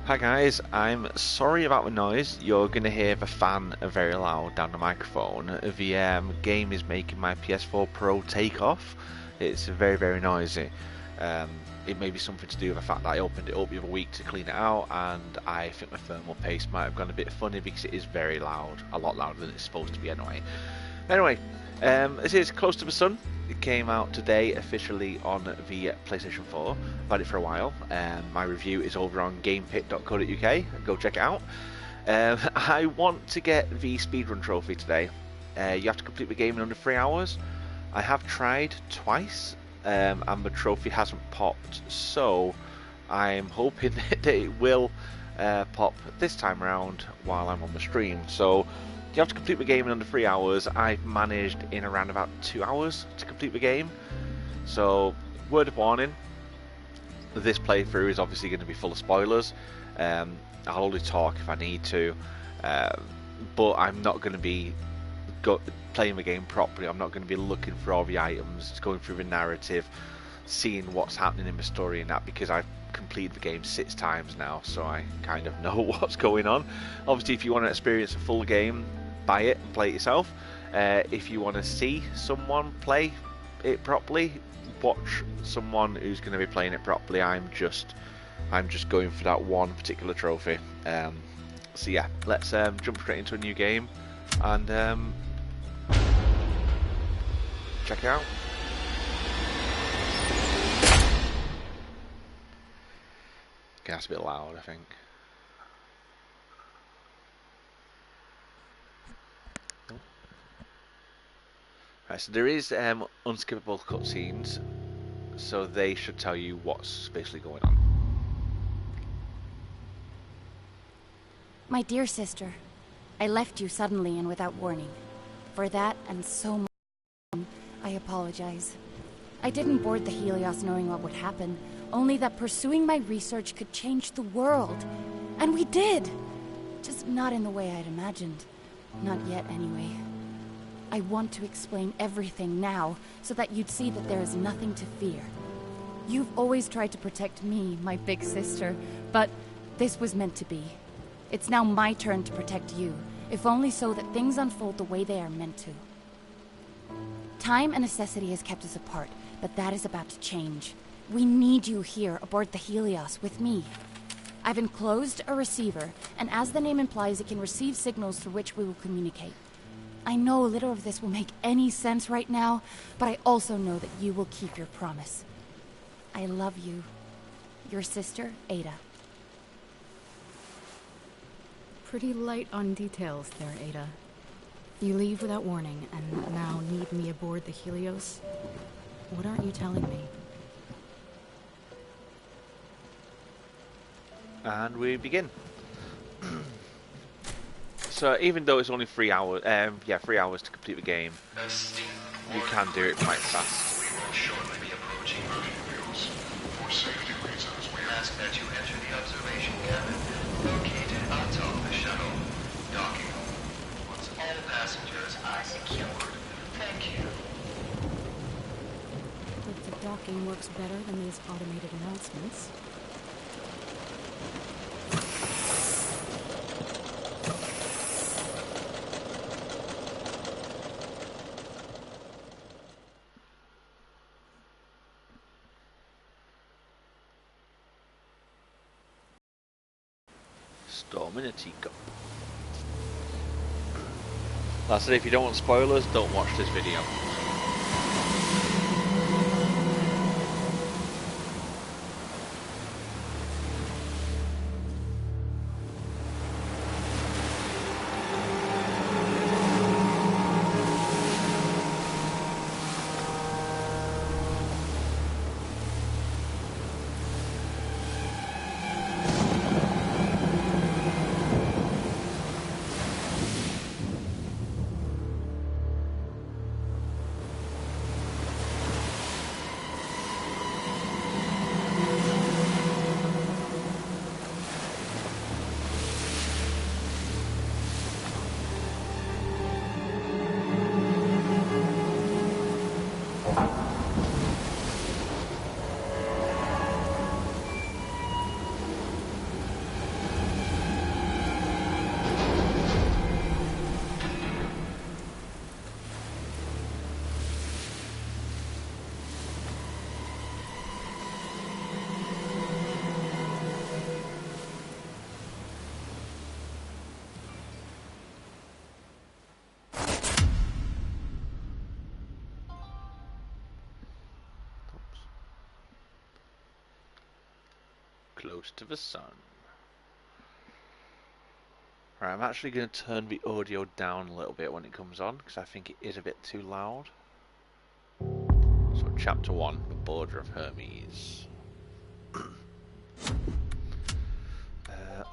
Hi guys, I'm sorry about the noise. You're going to hear the fan very loud down the microphone. The game is making my PS4 Pro take off. It's very noisy. It may be something to do with the fact that I opened it up the other week to clean it out, and I think the thermal paste might have gone a bit funny because it is very loud, a lot louder than it's supposed to be anyway. This is Close to the Sun. It came out today officially on the PlayStation 4. I've had it for a while. My review is over on gamepit.co.uk. Go check it out. I want to get the Speedrun trophy today. You have to complete the game in under 3 hours. I have tried twice, and the trophy hasn't popped, so I'm hoping that it will pop this time around while I'm on the stream. So you have to complete the game in under 3 hours. I've managed in around about 2 hours to complete the game. So, word of warning, this playthrough is obviously going to be full of spoilers. I'll only talk if I need to, but I'm not going to be playing the game properly. I'm not going to be looking for all the items, going through the narrative, seeing what's happening in the story and that, because I've completed the game 6 times now, so I kind of know what's going on. Obviously, if you want to experience a full game, buy it and play it yourself. If you want to see someone play it properly, watch someone who's going to be playing it properly. I'm just going for that one particular trophy. So yeah, let's jump straight into a new game and check it out. Okay, that's a bit loud, I think. Right, so there is unskippable cutscenes, so they should tell you what's basically going on. My dear sister, I left you suddenly and without warning. For that and so much, I apologize. I didn't board the Helios knowing what would happen, only that pursuing my research could change the world. And we did! Just not in the way I'd imagined. Not yet, anyway. I want to explain everything now, so that you'd see that there is nothing to fear. You've always tried to protect me, my big sister, but this was meant to be. It's now my turn to protect you, if only so that things unfold the way they are meant to. Time and necessity has kept us apart, but that is about to change. We need you here aboard the Helios with me. I've enclosed a receiver, and as the name implies, it can receive signals through which we will communicate. I know little of this will make any sense right now, but I also know that you will keep your promise. I love you. Your sister, Ada. Pretty light on details there, Ada. You leave without warning, and now need me aboard the Helios? What aren't you telling me? And we begin. So even though it's only 3 hours, 3 hours to complete the game, you can do it quite fast. We will shortly be approaching PROMETHEUS. For safety reasons, we ask that you enter the observation cabin located atop the shuttle. Docking. Once all passengers are secured. Thank you. But the docking works better than these automated announcements. Storm in a teacup. Like I said, if you don't want spoilers, don't watch this video. close to the sun. Right, I'm actually going to turn the audio down a little bit when it comes on, because I think it is a bit too loud. So, Chapter 1, The Border of Hermes.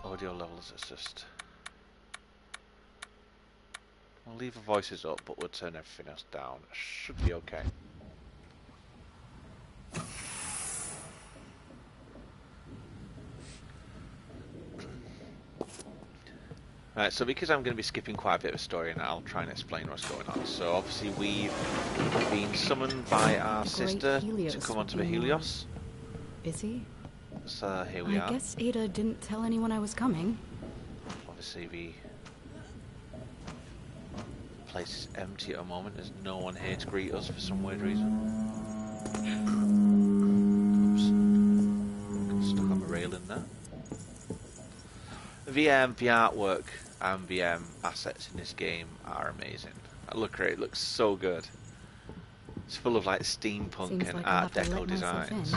Audio levels is just... We'll leave the voices up, but we'll turn everything else down. Should be okay. Right, so because I'm going to be skipping quite a bit of the story now, I'll try and explain what's going on. So obviously we've been summoned by our sister to come onto the Helios. Busy? So here we are. I guess Ada didn't tell anyone I was coming. Obviously the place is empty at the moment. There's no one here to greet us for some weird reason. Oops. Got stuck on the railing there. The artwork and the assets in this game are amazing. Look at it, it looks so good. It's full of like steampunk Seems and like Art Deco designs.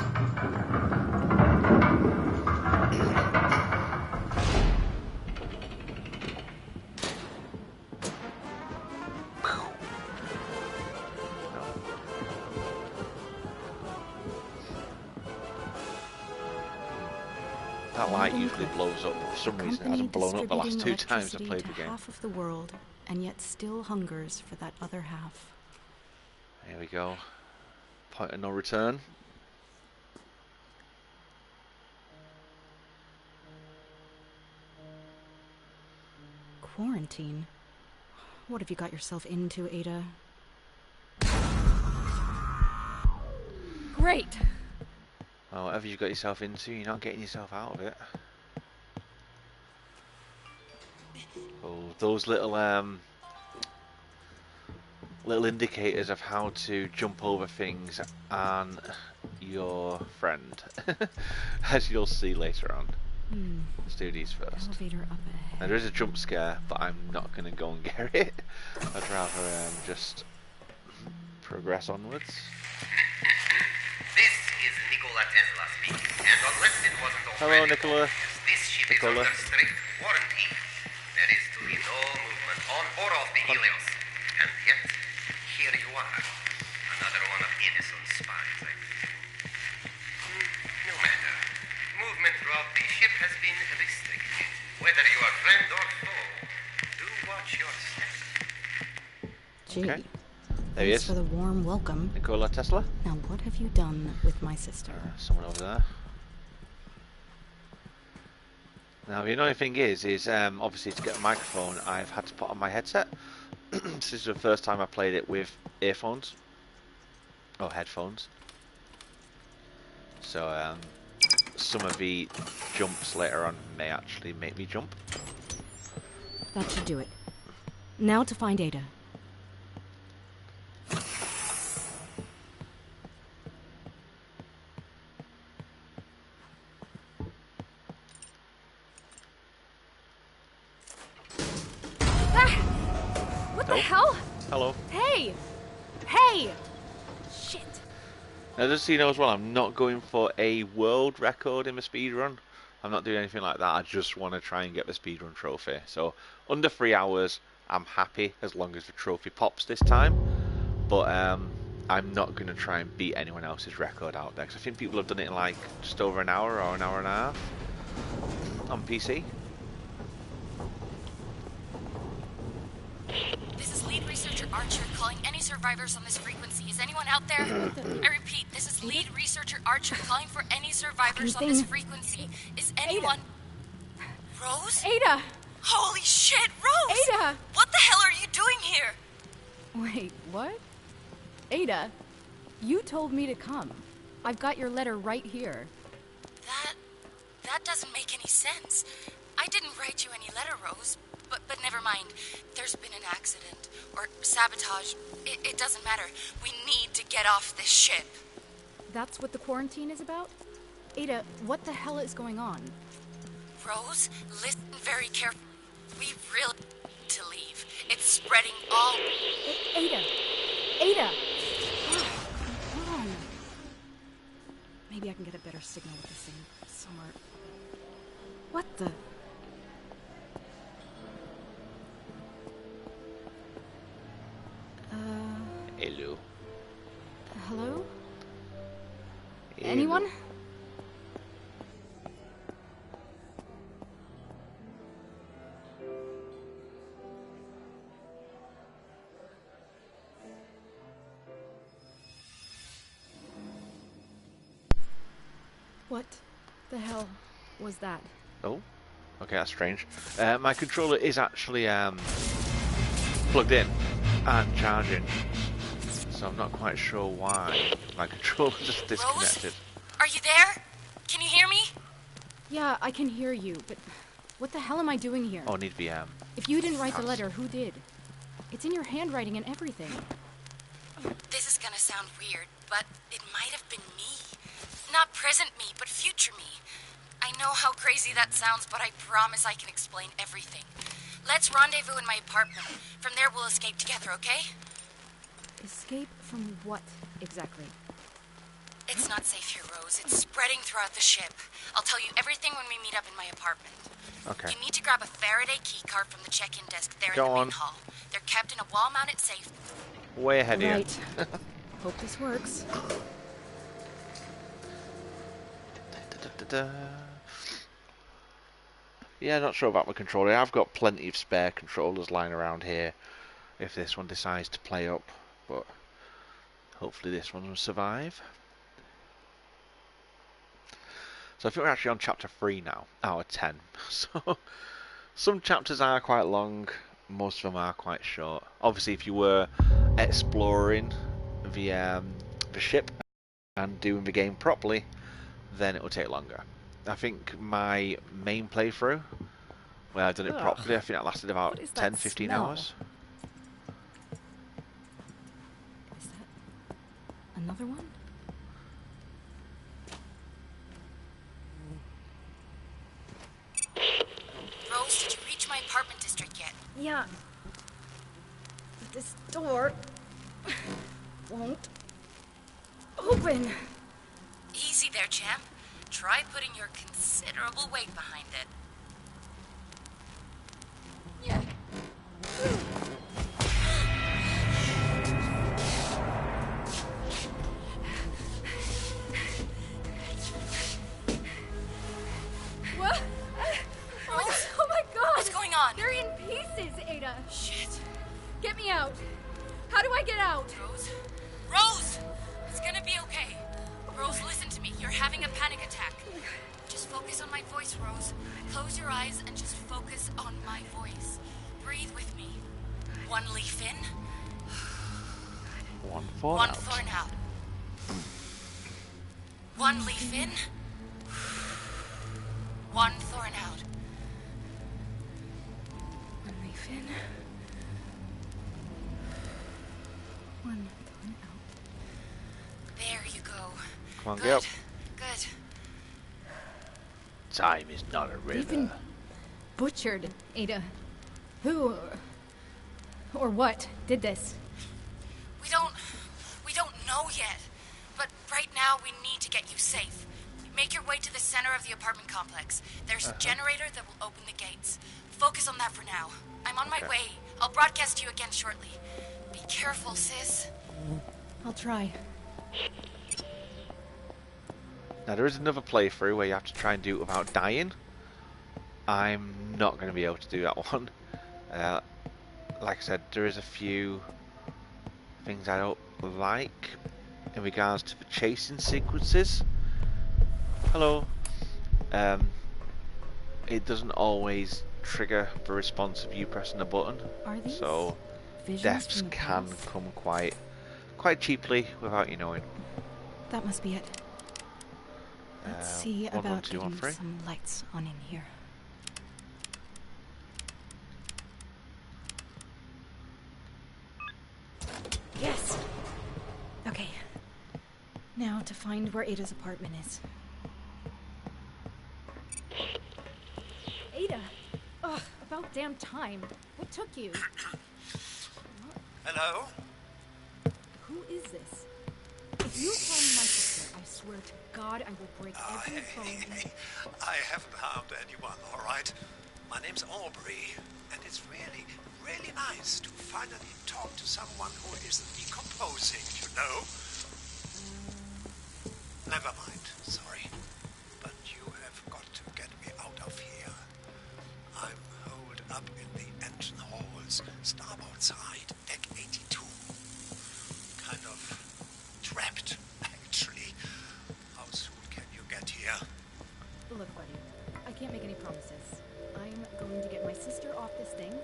That light usually blows up, but for some reason it hasn't blown up the last 2 times I played the game. Half of the world, and yet still hungers for that other half. Here we go. Point of no return. Quarantine? What have you got yourself into, Ada? Great! Well, whatever you got yourself into, you're not getting yourself out of it. Oh, those little indicators of how to jump over things and your friend, as you'll see later on. Let's do these first. Elevator up ahead. Now there is a jump scare, but I'm not going to go and get it. I'd rather just progress onwards. This is Nikola Tesla speaking, and unless it wasn't already Hello, Nikola. obvious, this ship is under strict quarantine. There is to be no movement on or off the Helios. And yet, here you are. Another one of Edison's spies, I think. No matter. Movement throughout the ship has been restricted. Whether you are friend or foe, do watch your step. Gee, Okay. There he thanks is. for the warm welcome. Nikola Tesla. Now what have you done with my sister? Someone over there. Now the annoying thing is obviously to get a microphone I've had to put on my headset. This is the first time I played it with earphones. Or headphones. So some of the jumps later on may actually make me jump. That should do it. Now to find Ada. What the hell? Hello. Hey! Hey! Shit. Now just so you know as well, I'm not going for a world record in the speedrun. I'm not doing anything like that. I just want to try and get the speedrun trophy. So under 3 hours, I'm happy as long as the trophy pops this time. But I'm not going to try and beat anyone else's record out there, because I think people have done it in like just over an hour or an hour and a half on PC. This is lead researcher Archer calling any survivors on this frequency. Is anyone out there? I repeat, this is lead researcher Archer calling for any survivors on this frequency. Is anyone... Rose? Ada! Holy shit, Rose! Ada! What the hell are you doing here? Wait, what? Ada, you told me to come. I've got your letter right here. That doesn't make any sense. I didn't write you any letter, Rose. But never mind. There's been an accident. Or sabotage. It doesn't matter. We need to get off this ship. That's what the quarantine is about? Ada, what the hell is going on? Rose, listen very carefully. We really need to leave. It's spreading all... Ada! Ada! Come on. Maybe I can get a better signal with this thing somewhere. What the? Hello. Hello? Hello. Anyone? What the hell was that? Oh, okay, that's strange. My controller is actually plugged in and charging, so I'm not quite sure why my controller just disconnected. Rose? Are you there? Can you hear me? Yeah, I can hear you, but what the hell am I doing here? Oh, I need VM. If you didn't write the letter, who did? It's in your handwriting and everything. This is gonna sound weird, but it might have been me. Not present me, but future me. I know how crazy that sounds, but I promise I can explain everything. Let's rendezvous in my apartment. From there, we'll escape together, okay? Escape from what, exactly? It's not safe here, Rose. It's spreading throughout the ship. I'll tell you everything when we meet up in my apartment. Okay. You need to grab a Faraday keycard from the check-in desk there Go in the on. main hall. They're kept in a wall-mounted safe. Way ahead of you. Right. Hope this works. Yeah, not sure about my controller. I've got plenty of spare controllers lying around here if this one decides to play up, but hopefully this one will survive. So I think we're actually on chapter 3 now, out of 10. So some chapters are quite long, most of them are quite short. Obviously, if you were exploring the ship and doing the game properly, then it will take longer. I think my main playthrough, where I've done it properly, I think that lasted about 10-15 hours. Is that another one? Rose, did you reach my apartment district yet? Yeah. But this door won't open. Easy there, champ. Try putting your considerable weight behind it. Yeah. What? Rose? Oh my god! What's going on? They're in pieces, Ada. Shit. Get me out. How do I get out? Rose? Rose! It's gonna be okay. Rose, listen to me. You're having a panic attack. Just focus on my voice, Rose. Close your eyes and just focus on my voice. Breathe with me. One leaf in. One thorn One out. thorn out. One leaf in. One thorn out. One leaf in. One thorn out. There you go. Come on, Good. get up. Good. Time is not a You've river. been butchered, Ada. Who or what did this? We don't know yet. But right now we need to get you safe. Make your way to the center of the apartment complex. There's a generator that will open the gates. Focus on that for now. I'm on my way. I'll broadcast you again shortly. Be careful, sis. I'll try. Now there is another playthrough where you have to try and do it without dying. I'm not going to be able to do that one. Like I said, there is a few things I don't like in regards to the chasing sequences. Hello. It doesn't always trigger the response of you pressing a button, Are these so visions deaths from the can past? come quite cheaply without you knowing. That must be it. Let's see 1, 1, about 2, 1, getting 3. some lights on in here. Yes! Okay. Now to find where Ada's apartment is. Ada! Ugh, about damn time. What took you? Hello? Who is this? If you call me my sister, I swear to God I will break every phone. I haven't harmed anyone, all right? My name's Aubrey, and it's really, really nice to finally talk to someone who isn't decomposing, you know? Never mind, sorry. But you have got to get me out of here. I'm holed up in the engine halls, starboard side, deck 82. Kind of trapped, actually. How soon can you get here? Look, buddy, I can't make any promises. I'm going to get my sister off this thing,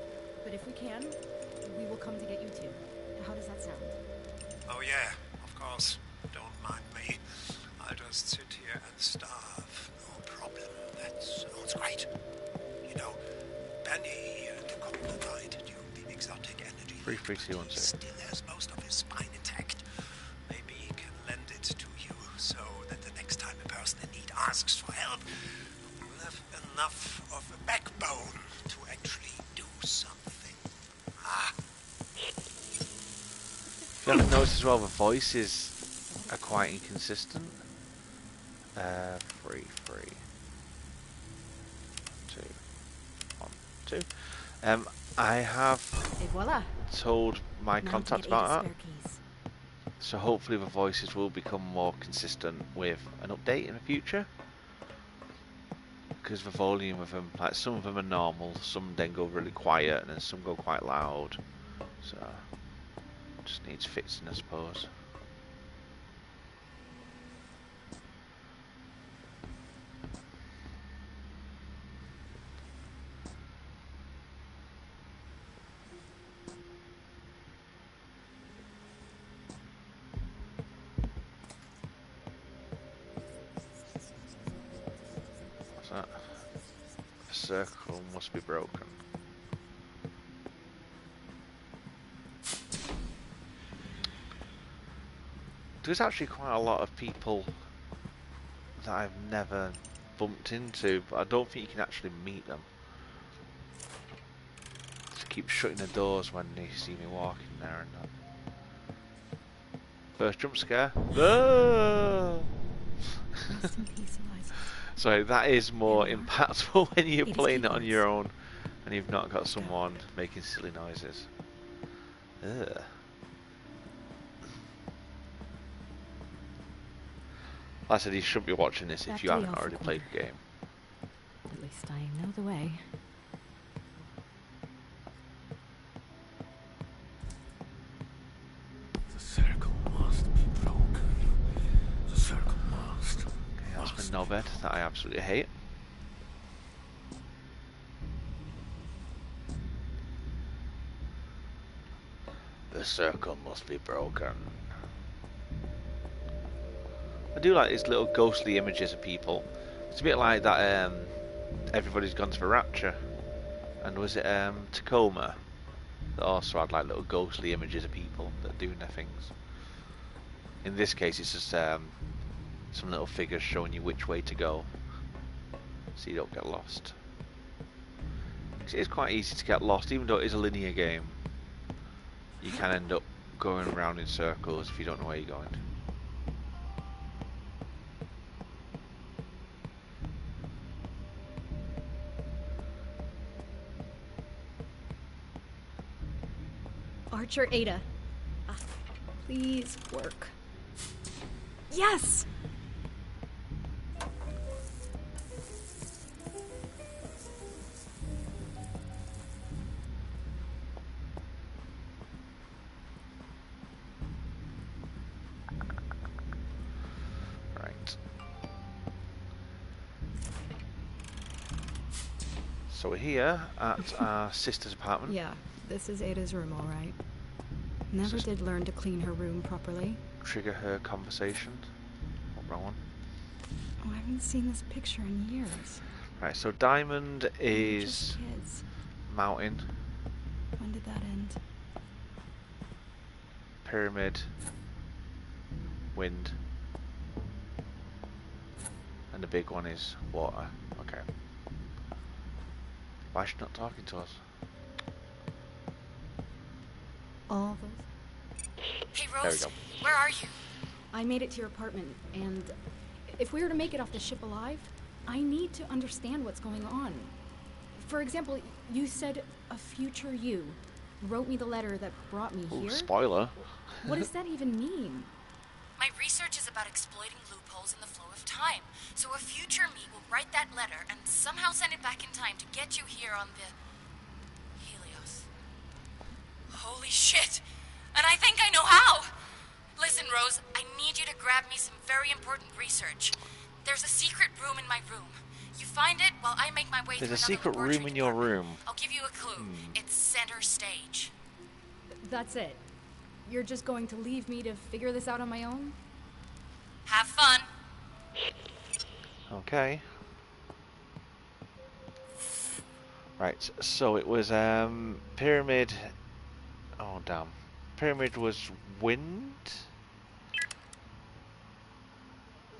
but if we can, we will come to get you too. How does that sound? Oh yeah, of course. Don't mind me. I'll just sit here and starve. No problem. That sounds great. You know, Benny took up the night during the exotic energy. 3321 He still has most of his spine intact. Maybe he can lend it to you so that the next time a person in need asks for help, you'll have enough of a backbone to actually do something. Ah. If you haven't noticed as well, the voices are quite inconsistent. 3, 3, 2, 1, 2. I have Et voila. told my Now to contact get about Ada's that, spare keys. so hopefully the voices will become more consistent with an update in the future. Because the volume of them, like some of them are normal, some then go really quiet, and then some go quite loud. So just needs fixing, I suppose. What's that? The circle must be broken. There's actually quite a lot of people that I've never bumped into, but I don't think you can actually meet them. Just keep shutting the doors when they see me walking there and that. First jump scare. Ah! Rest in peace, Eliza. So that is more Yeah. impactful when you're It is playing it on keywords. your own and you've not got someone making silly noises. Ugh. Like I said, you should be watching this Back if you to the haven't alpha already played the corner. game. At least I know the way. The circle must be broken. The circle must. Okay, that's the knobhead that I absolutely hate. The circle must be broken. I do like these little ghostly images of people. It's a bit like that Everybody's Gone to the Rapture. And was it Tacoma? That also had like little ghostly images of people that are doing their things. In this case it's just some little figures showing you which way to go, so you don't get lost. 'Cause it is quite easy to get lost, even though it is a linear game. You can end up going around in circles if you don't know where you're going. Archer Ada. Please work. Yes! Right. So we're here at our sister's apartment. Yeah, this is Ada's room, all right. Never Just- did learn to clean her room properly. Trigger her conversation. Oh, wrong one. Oh, I haven't seen this picture in years. Right, so Diamond We're is just kids. mountain, When did that end? pyramid, wind, and the big one is water. Okay. Why is she not talking to us? All those. Hey, There we Rose, go. where are you? I made it to your apartment, and if we were to make it off the ship alive, I need to understand what's going on. For example, you said a future you wrote me the letter that brought me Ooh, here. spoiler. What does that even mean? My research is about exploiting loopholes in the flow of time. So a future me will write that letter and somehow send it back in time to get you here on the Helios. Holy shit! And I think I know how! Listen, Rose, I need you to grab me some very important research. There's a secret room in my room. You find it while I make my way through There's a another secret room laboratory in your department. room. I'll give you a clue. It's center stage. That's it. You're just going to leave me to figure this out on my own? Have fun. Okay. Right, so it was pyramid. Oh damn. Pyramid was wind.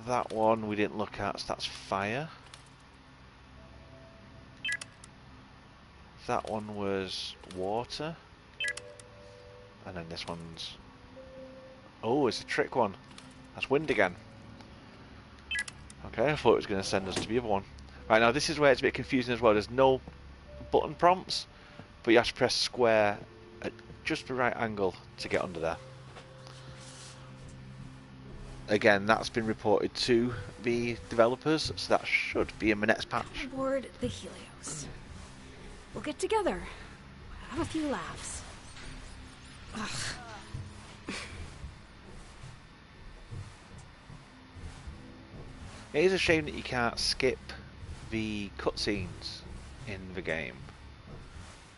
That one we didn't look at, so that's fire. That one was water. And then this one's... Oh, it's a trick one. That's wind again. Okay, I thought it was going to send us to the other one. Right, now this is where it's a bit confusing as well. There's no button prompts, but you have to press square at just the right angle to get under there. Again, that's been reported to the developers, so that should be in the next patch. Aboard the Helios. We'll get together. Have a few laughs. Ugh. It is a shame that you can't skip the cutscenes in the game.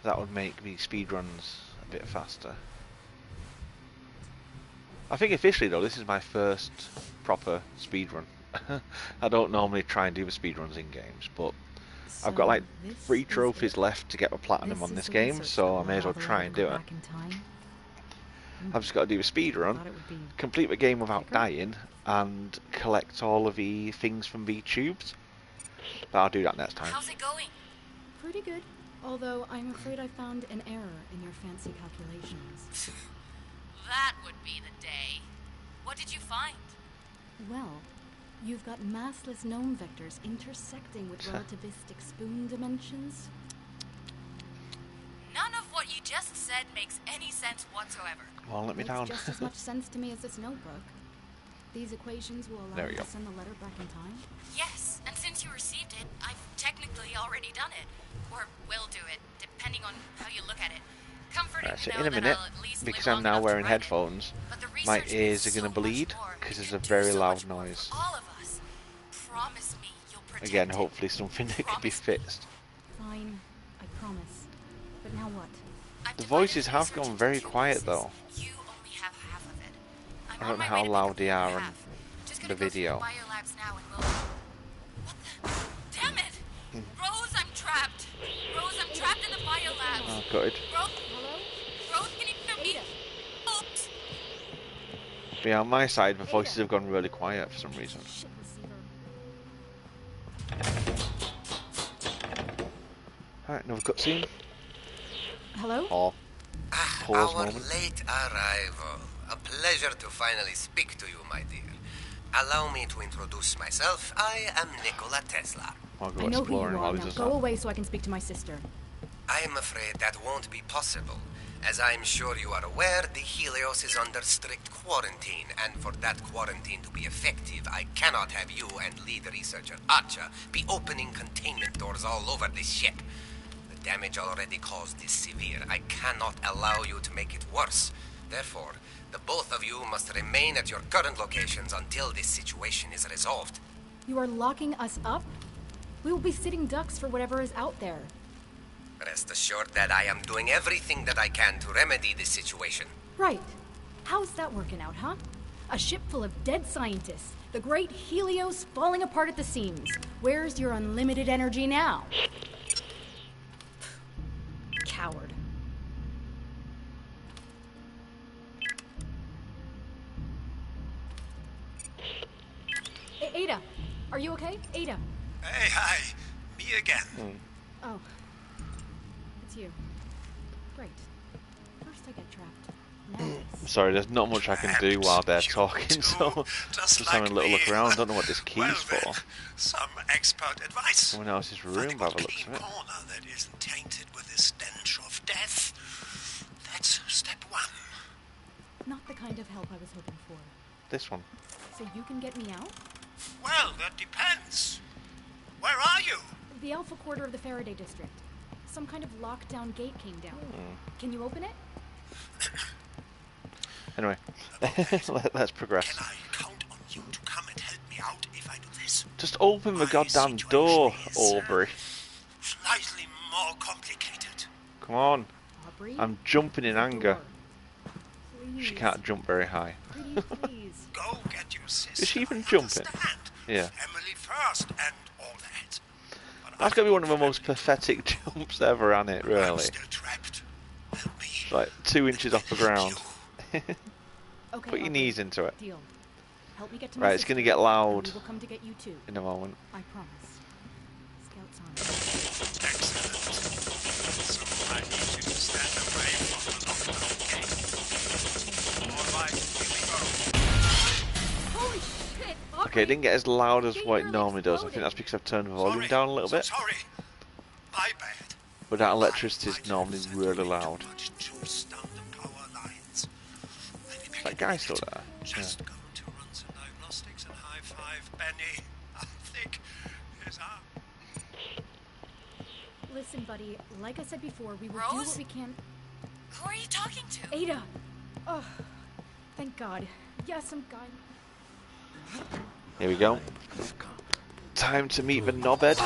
That would make the speedruns a bit faster. I think officially though, this is my first proper speedrun. I don't normally try and do the speedruns in games, but I've got like 3 trophies left to get the platinum on this game, so I may as well try and do it. I've just got to do a speedrun, complete the game without dying, and collect all of the things from the tubes. But I'll do that next time. How's it going? Pretty good. Although I'm afraid I found an error in your fancy calculations. That would be the day. What did you find? Well, you've got massless gnome vectors intersecting with relativistic spoon dimensions. None of what you just said makes any sense whatsoever. Well, let me down. Makes just as much sense to me as this notebook. These equations will allow you to send the letter back in time? Yes, and since you received it, I've technically already done it. Or will do it, depending on how you look at it. Comforting Right, so to in know a that minute, I'll at least because live I'm long now enough to wearing write headphones, it. But the my research ears means are going to so much bleed more. because You there's a can do very so loud much more noise. for all of us. Promise me you'll protect Again, it. hopefully something that can be Promise me. fixed. Fine, I promise. But now what? I've The divided voices have research gone into very 2 quiet pieces. though. You only have half of it. I'm I on don't know my how way to pick loud up they the other are on half. Just the gonna go through video. the biolabs now and we'll... What the... Damn it! Rose, I'm trapped! Rose, I'm trapped in the biolabs! Oh, good. Rose, Rose, can you hear me? Oops! But yeah, on my side, the voices have gone really quiet for some reason. Shit receiver. Alright, another cutscene. Hello? Or pause Our moment. late arrival. A pleasure to finally speak to you, my dear. Allow me to introduce myself. I am Nikola Tesla. I'll go I know who you exploring are while he now. does Go that. away so I can speak to my sister. I am afraid that won't be possible. As I'm sure you are aware, the Helios is under strict quarantine, and for that quarantine to be effective, I cannot have you and lead researcher Archer be opening containment doors all over this ship. The damage already caused is severe. I cannot allow you to make it worse. Therefore, the both of you must remain at your current locations until this situation is resolved. You are locking us up? We will be sitting ducks for whatever is out there. Rest assured that I am doing everything that I can to remedy this situation. Right. How's that working out, huh? A ship full of dead scientists. The great Helios falling apart at the seams. Where's your unlimited energy now? Coward. Ada, are you okay? Ada. Hey, hi. Me again. Oh. It's you. Great. First I get trapped. Sorry, there's not much I can do while they're talking, so just just having a little look around. Don't know what this key's well, for. then, some expert advice. Someone else's room by the looks of it. Corner that isn't tainted with the stench of death. That's step one. Not the kind of help I was hoping for. This one. So you can get me out? Well, that depends. Where are you? The Alpha Quarter of the Faraday District. Some kind of lockdown gate came down. Can you open it? Anyway, let's progress. Can I count on you to come and help me out if I do this? Just open the My goddamn situation door, is, Aubrey. Slightly more complicated. Come on. Aubrey? I'm jumping in anger. Please. She can't jump very high. Pretty please. Go get your sister. Is she even I jumping? understand. Yeah. Family first and all that. But That's gonna be one of the most pathetic jumps ever, isn't it? I'm Really. still trapped. Help me. Like 2 inches off the ground. Okay, Put your Aubrey. knees into it. Deal. Help me get to Right, my it's gonna sister, get loud. and we will come to get you too. In a moment. I promise. Scouts on. Excellent. So I need you to stand away from the lockdown gate. All right, here we go. Holy shit! Aubrey! Okay, it didn't get as loud as Get what it nearly normally does. I think exploded. that's because I've turned the volume Sorry. down a little So bit. sorry. My bad. But that electricity is I might normally have really sent loud. too much juice down the power lines. Maybe That guy's still there. Just going to run some diagnostics and high five Benny. I think his arm. Listen, buddy. Like I said before, we will do Rose? what we can. Who are you talking to? Ada! Oh, thank God. Yes, I'm God. Here we go. Time to meet the knobhead.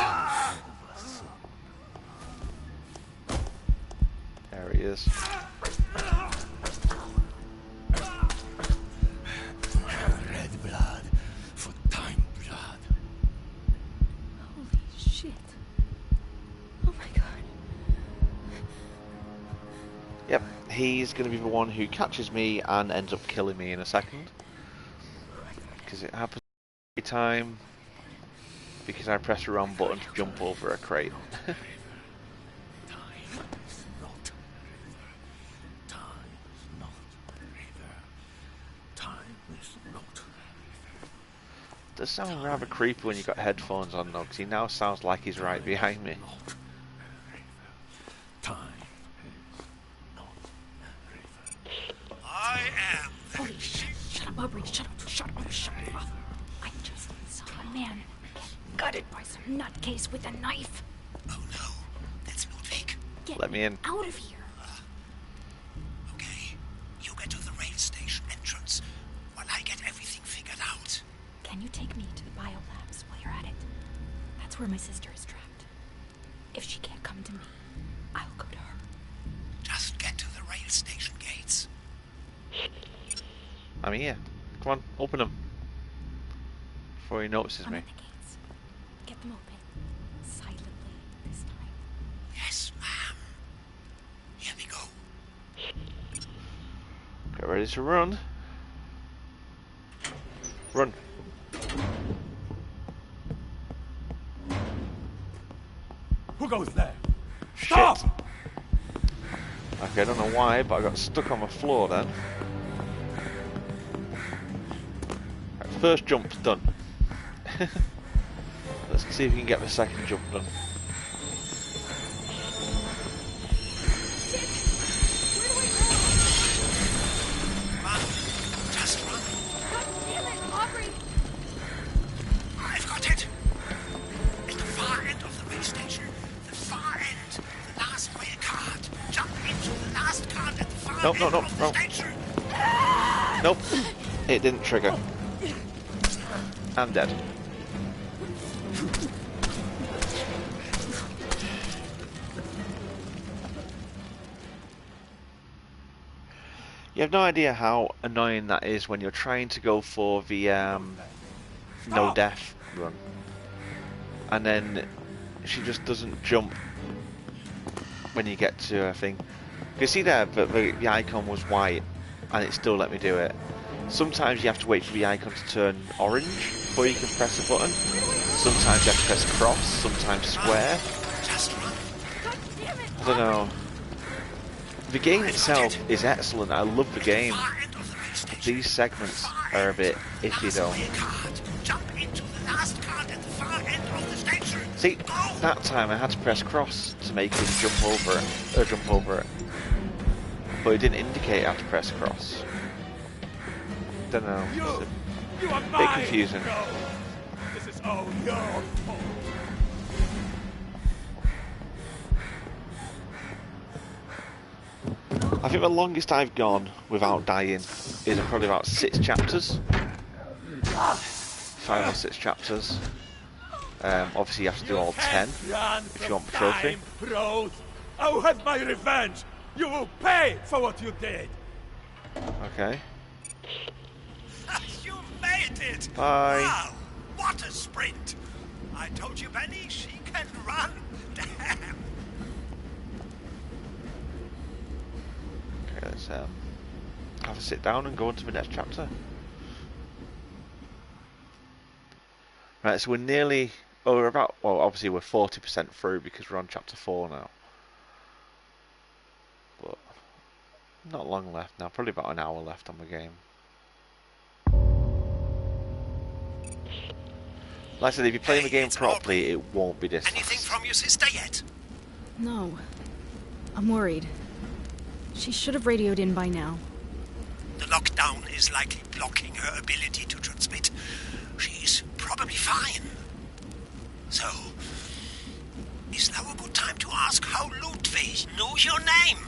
There he is. Red blood for time blood. Holy shit. Oh my God. Yep, he's going to be the one who catches me and ends up killing me in a second. Because it happens every time. Because I press the wrong button to jump over a crate. Does sound rather creepy when you got headphones on though, because he now sounds like he's right behind me. I am. Holy shit. Shut up, Aubrey. Shut up. Shut up. Shut up. I just saw a man get gutted by some nutcase with a knife. Oh no, that's Ludwig. Get Let me in. out of here. Okay, you get to the rail station entrance while I get everything figured out. Can you take me to the biolabs while you're at it? That's where my sister is trapped. If she can't come to me, I'll go to her. Just get to the rail station gates. I'm here. Come on, open them. Before he notices I'm me. at the gates. Get them open. Silently this time. Yes, ma'am. Here we go. Get ready to run. Run. Who goes there? Shit. Stop! Okay, I don't know why, but I got stuck on the floor then. Right, first jump's done. Let's see if we can get the second jump done. Run. Just run. God damn it, Aubrey! I've got it. At the far end of the rail station. The far end. The last rail card. Jump into the last card at the far Nope, end no, no, of no. the station. Nope. It didn't trigger. I'm dead. You have no idea how annoying that is when you're trying to go for the no death run, and then she just doesn't jump when you get to a thing. You see there that the icon was white, and it still let me do it. Sometimes you have to wait for the icon to turn orange before you can press a button. Sometimes you have to press cross, sometimes square. Just run. God damn it! I don't know. The game itself is excellent. I love the game. These segments are a bit iffy though. See, that time I had to press cross to make him jump over it, but it didn't indicate I had to press cross. Don't know. It's a bit confusing. No. This is all your fault. I think the longest I've gone without dying is probably about 6 chapters. 5 or 6 chapters. Obviously you have to do all 10 if you want the trophy. Bros. I'll have my revenge. You will pay for what you did. Okay. You made it! Bye. Wow, what a sprint! I told you, Benny, she can run. Damn. Okay, let's have a sit down and go on to the next chapter. Right, so we're nearly, we're about, well, obviously we're 40% through because we're on chapter 4 now. But not long left now, probably about an hour left on the game. Like I said, if you're playing the game properly, it won't be this Anything fast. from your sister yet? No. I'm worried. She should have radioed in by now. The lockdown is likely blocking her ability to transmit. She's probably fine. So, is now a good time to ask how Ludwig knew your name?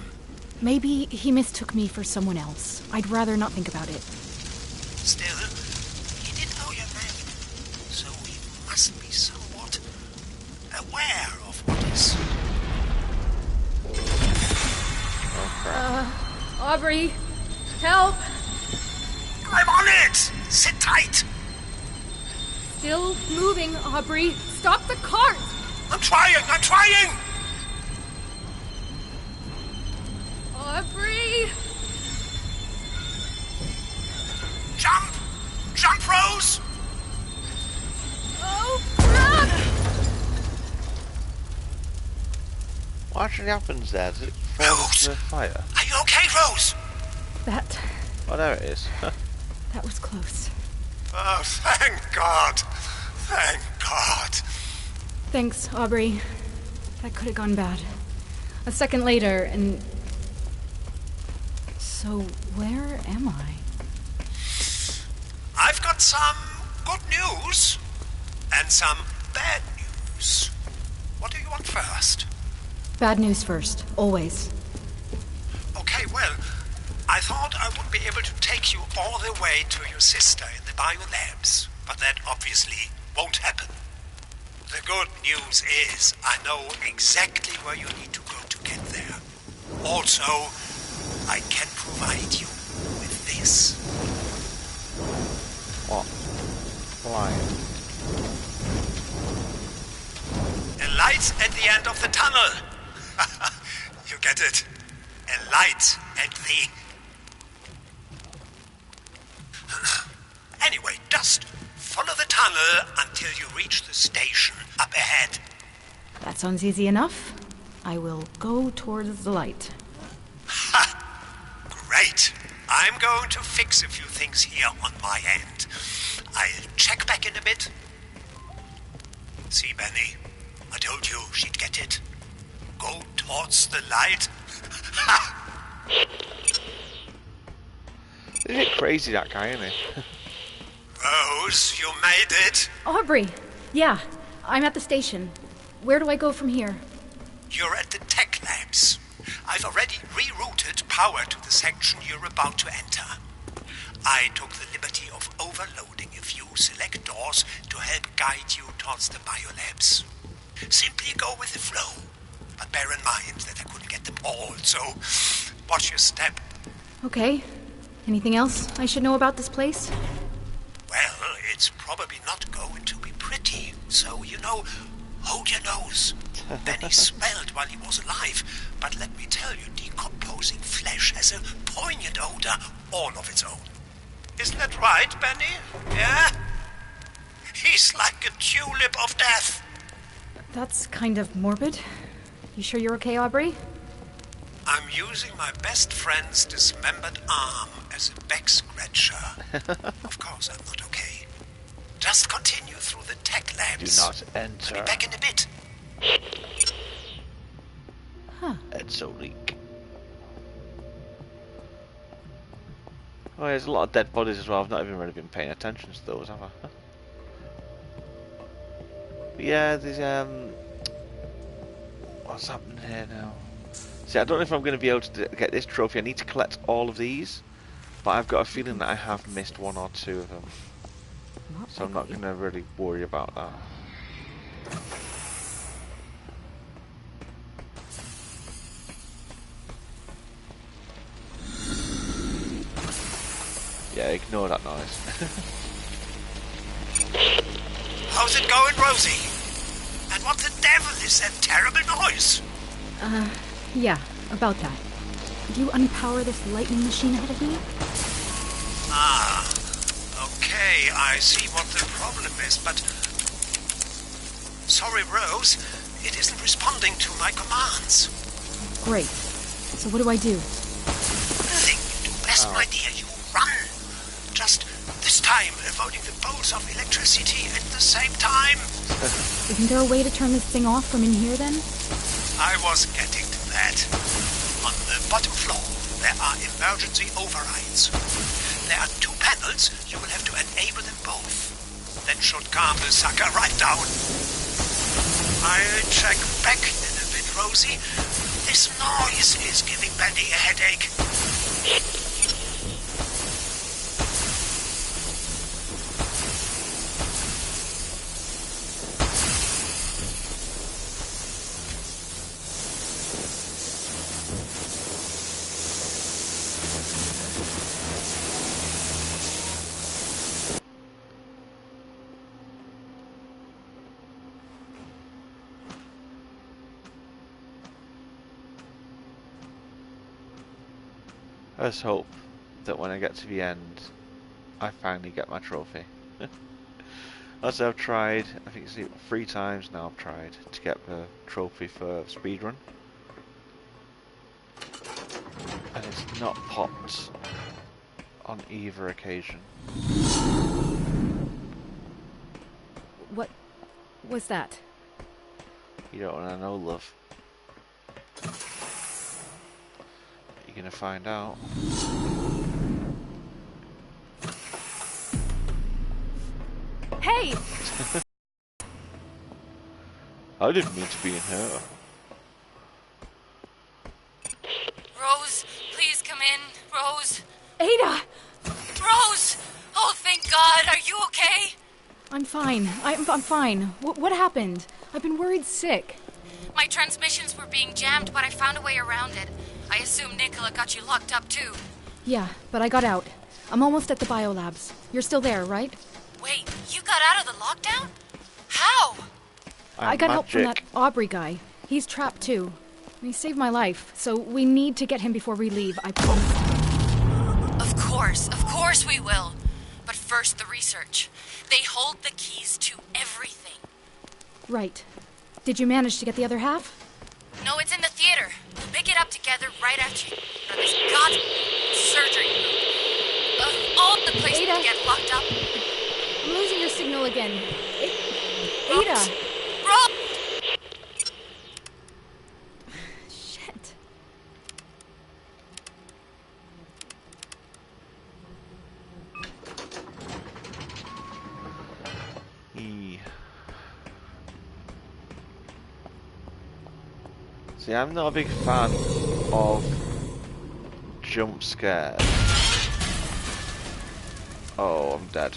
Maybe he mistook me for someone else. I'd rather not think about it. Still, he did know your name, so he must be somewhat aware of what is. Oh crap. Aubrey, help! I'm on it! Sit tight! Still moving, Aubrey. Stop the cart! I'm trying! Aubrey! Jump! Jump, Rose! Oh, crap! What actually happens there? Does it fall into the fire? Are you okay, Rose? That Oh, there it is. was close. Oh, thank God! Thank God! Thanks, Aubrey. That could have gone bad. A second later, and... So, where am I? I've got some good news and some bad news. What do you want first? Bad news first, always. Okay, well, I thought I would be able to take you all the way to your sister in the biolabs, but that obviously won't happen. The good news is I know exactly where you need to go to get there. Also, I can provide you with this. What? Flying. A light at the end of the tunnel. You get it? A light at the... Anyway, just follow the tunnel until you reach the station up ahead. That sounds easy enough. I will go towards the light. Ha! Great. I'm going to fix a few things here on my end. I'll check back in a bit. See, Benny, I told you she'd get it. Go towards the light. Ha! He's a bit crazy, that guy, isn't he? Rose, you made it. Aubrey! Yeah, I'm at the station. Where do I go from here? You're at the tech labs. I've already rerouted power to the section you're about to enter. I took the liberty of overloading a few select doors to help guide you towards the biolabs. Simply go with the flow, but bear in mind that I couldn't get them all, so watch your step. Okay. Anything else I should know about this place? Well, it's probably not going to be pretty, so, hold your nose. Benny smelled while he was alive, but let me tell you, decomposing flesh has a poignant odor all of its own. Isn't that right, Benny? Yeah? He's like a tulip of death. That's kind of morbid. You sure you're okay, Aubrey? I'm using my best friend's dismembered arm as a back scratcher. Of course, I'm not okay. Just continue through the tech labs. Do not enter. I'll be back in a bit. Huh. Exo-leak. Oh, there's a lot of dead bodies as well. I've not even really been paying attention to those, have I? But yeah, there's what's happening here now? See, I don't know if I'm going to be able to get this trophy. I need to collect all of these, but I've got a feeling that I have missed one or two of them. So I'm not going to really worry about that. Yeah, ignore that noise. How's it going, Rosie? And what the devil is that terrible noise? Yeah, about that. Do you unpower this lightning machine ahead of me? Ah, okay, I see what the problem is, but... Sorry, Rose, it isn't responding to my commands. Great. So what do I do? Nothing. You do best, my dear, you run. Just, this time, avoiding the bolts of electricity at the same time. Isn't there a way to turn this thing off from in here, then? I was getting to that. On the bottom floor, there are emergency overrides. There are 2 panels. You will have to enable them both. That should calm the sucker right down. I'll check back in a bit, Rosie. This noise is giving Benny a headache. Let's hope that when I get to the end, I finally get my trophy. Also, I've tried, I think it's 3 times now I've tried to get the trophy for Speedrun. And it's not popped on either occasion. What was that? You don't want to know, love. You're gonna find out. Hey! I didn't mean to be in here. Rose, please come in. Rose. Ada! Rose! Oh, thank God. Are you okay? I'm fine. I'm fine. What happened? I've been worried sick. My transmissions were being jammed, but I found a way around it. I assume Nicola got you locked up too. Yeah, but I got out. I'm almost at the biolabs. You're still there, right? Wait, you got out of the lockdown? How? I got help from that Magic. Aubrey guy. He's trapped too. He saved my life, so we need to get him before we leave, I promise. Of course we will. But first, the research. They hold the keys to everything. Right. Did you manage to get the other half? No, it's in the theater. We'll pick it up together right after this goddamn surgery room. Of all the places Ada. to get locked up. I'm losing your signal again. Ada! Rob! Shit. See, I'm not a big fan of jump scares. Oh, I'm dead.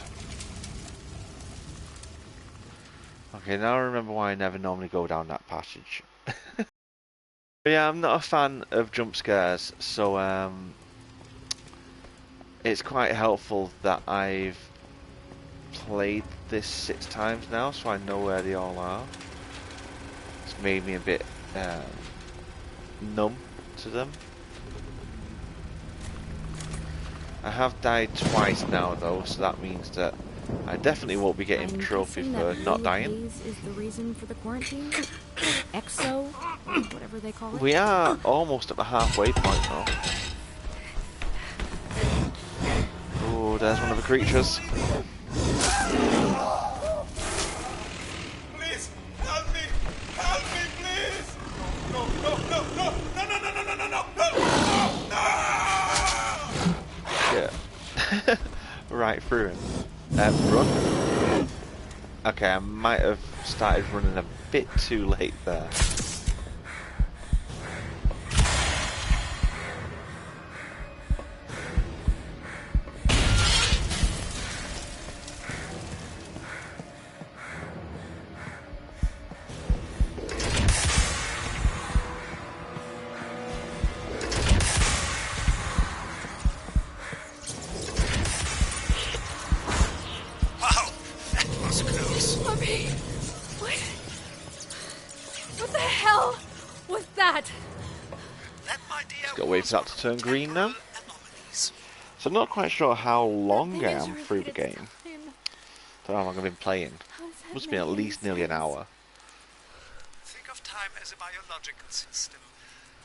Okay, now I remember why I never normally go down that passage. But yeah, I'm not a fan of jump scares, so it's quite helpful that I've played this 6 times now, so I know where they all are. It's made me a bit numb to them. I have died twice now though, so that means that I definitely won't be getting a trophy for not dying. Is the reason for the quarantine? Exo whatever they call it. We are almost at the halfway point now. Oh, there's one of the creatures. Please, help me! Help me, please! No, no, no, no, no, no, no, no, no, no, no, no, no! Shit. Right through him. Run. Okay, I might have started running a bit too late there. For that to turn green now. So I'm not quite sure how long I am through the game. Don't know how long I've been playing. Must be at least nearly an hour. Think of time as a biological system.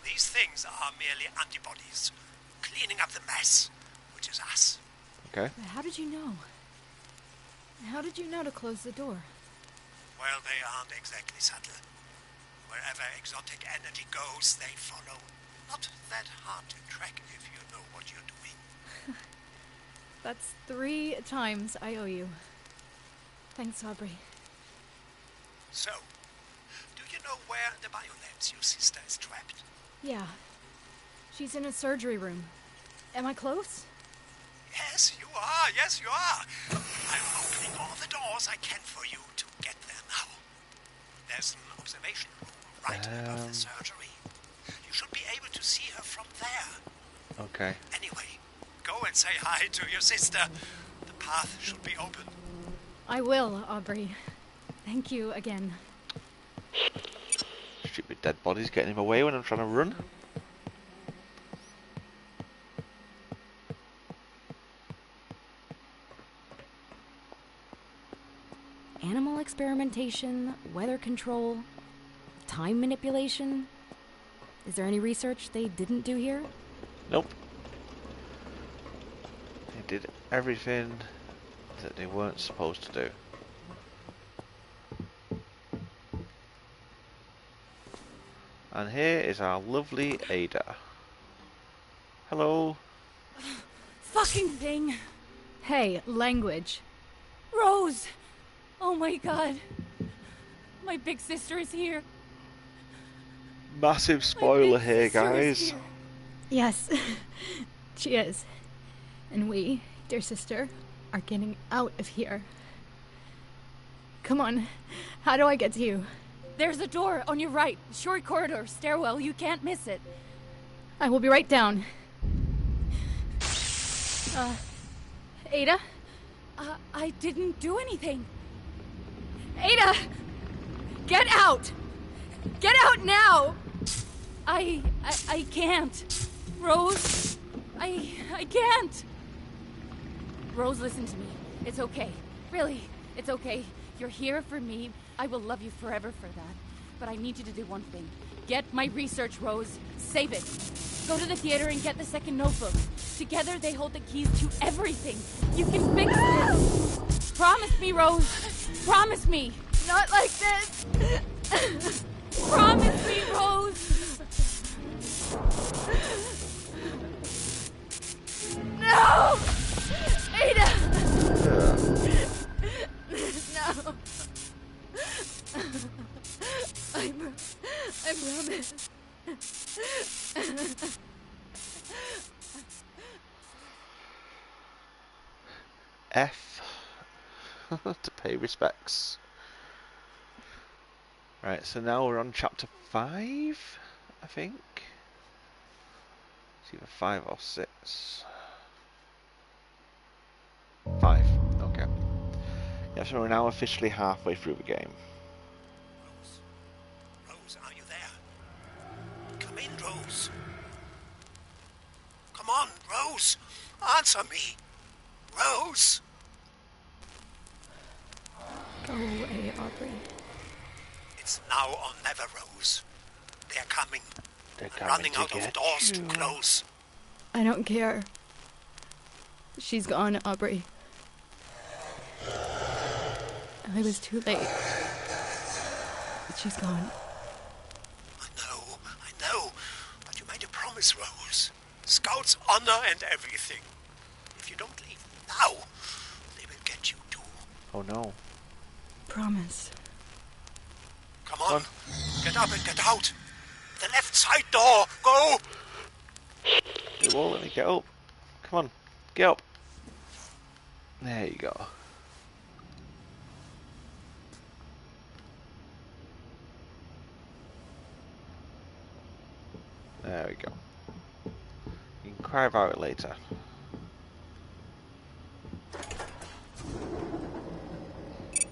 These things are merely antibodies, cleaning up the mess, which is us. Okay. How did you know? How did you know to close the door? Well, they aren't exactly subtle. Wherever exotic energy goes, they follow. Not that hard to track if you know what you're doing. That's 3 times I owe you. Thanks, Aubrey. So, do you know where the biolabs your sister is trapped? Yeah. She's in a surgery room. Am I close? Yes, you are. Yes, you are. I'm opening all the doors I can for you to get there now. There's an observation room right above the surgery. You should be able to see her from there. Okay. Anyway, go and say hi to your sister. The path should be open. I will, Aubrey. Thank you again. Stupid dead bodies getting in my way when I'm trying to run. Animal experimentation, weather control, time manipulation. Is there any research they didn't do here? Nope. They did everything that they weren't supposed to do. And here is our lovely Ada. Hello. Fucking thing! Hey, language. Rose! Oh my god. My big sister is here. Massive spoiler here, guys. Here. Yes, she is. And we, dear sister, are getting out of here. Come on, how do I get to you? There's a door on your right. Short corridor, stairwell. You can't miss it. I will be right down. Ada? I didn't do anything. Ada! Get out! Get out now! I can't. Rose, I can't. Rose, listen to me. It's okay. Really, it's okay. You're here for me. I will love you forever for that. But I need you to do one thing. Get my research, Rose. Save it. Go to the theater and get the second notebook. Together they hold the keys to everything. You can fix this. Promise me, Rose. Promise me. Not like this! Promise me, Rose. No! Ada! No! I promise. F to pay respects. Right, so now we're on chapter 5, I think. It's either 5 or 6. 5, okay. Yeah, so we're now officially halfway through the game. Rose, are you there? Come in, Rose. Come on, Rose. Answer me. Rose. Go away, Aubrey. It's now or never, Rose. They're coming. They're I'm coming running to out of get doors you. to close. I don't care. She's gone, Aubrey. I was too late. But she's gone. I know. But you made a promise, Rose. Scout's honor and everything. If you don't leave now, they will get you too. Oh no. Promise. Come on. Get up and get out. The left side door. Go. It won't let me get up. Come on, get up. There you go. There we go. You can cry about it later.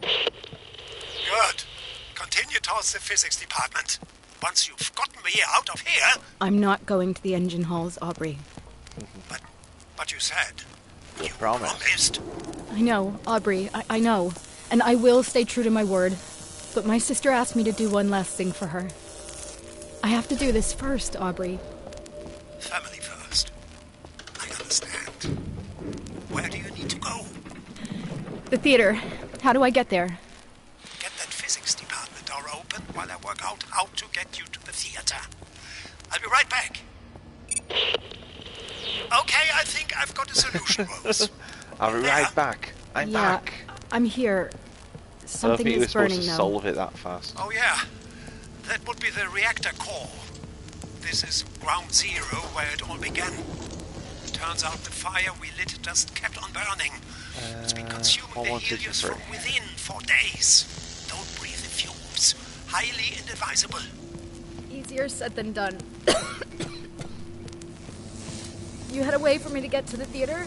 Good. Continue towards the physics department. Once you've gotten me out of here... I'm not going to the engine halls, Aubrey. But you said... You promised. I know, Aubrey, I know. And I will stay true to my word. But my sister asked me to do one last thing for her. I have to do this first, Aubrey. Family first. I understand. Where do you need to go? The theater. How do I get there? Get that physics department door open while I work out how to get you to the theater. I'll be right back. Okay, I think I've got a solution, Rose. I'll be right back. I'm back. I'm here. Something I don't think you were is burning supposed to now. solve it that fast. Oh yeah, that would be the reactor core. This is ground zero where it all began. Turns out the fire we lit just kept on burning. It's been consuming the helios from within for days. Don't breathe the fumes. Highly inadvisable. Easier said than done. You had a way for me to get to the theater?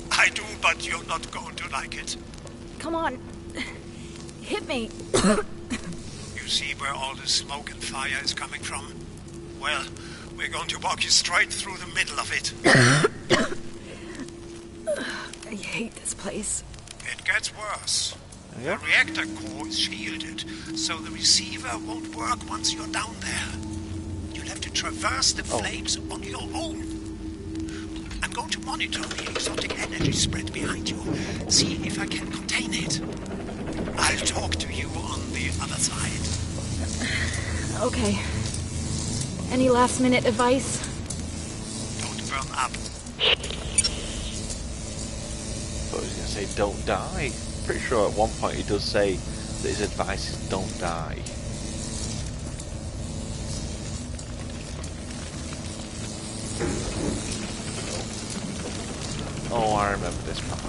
I do, but you're not going to like it. Come on. Hit me. You see where all the smoke and fire is coming from? Well, we're going to walk you straight through the middle of it. I hate this place. It gets worse. Yeah? The reactor core is shielded, so the receiver won't work once you're down there. You'll have to traverse the flames on your own. I'm going to monitor the exotic energy spread behind you. See if I can contain it. I'll talk to you on the other side. Okay. Any last-minute advice? Don't burn up. I thought he was going to say don't die. Pretty sure at one point he does say that his advice is don't die. Oh, I remember this part.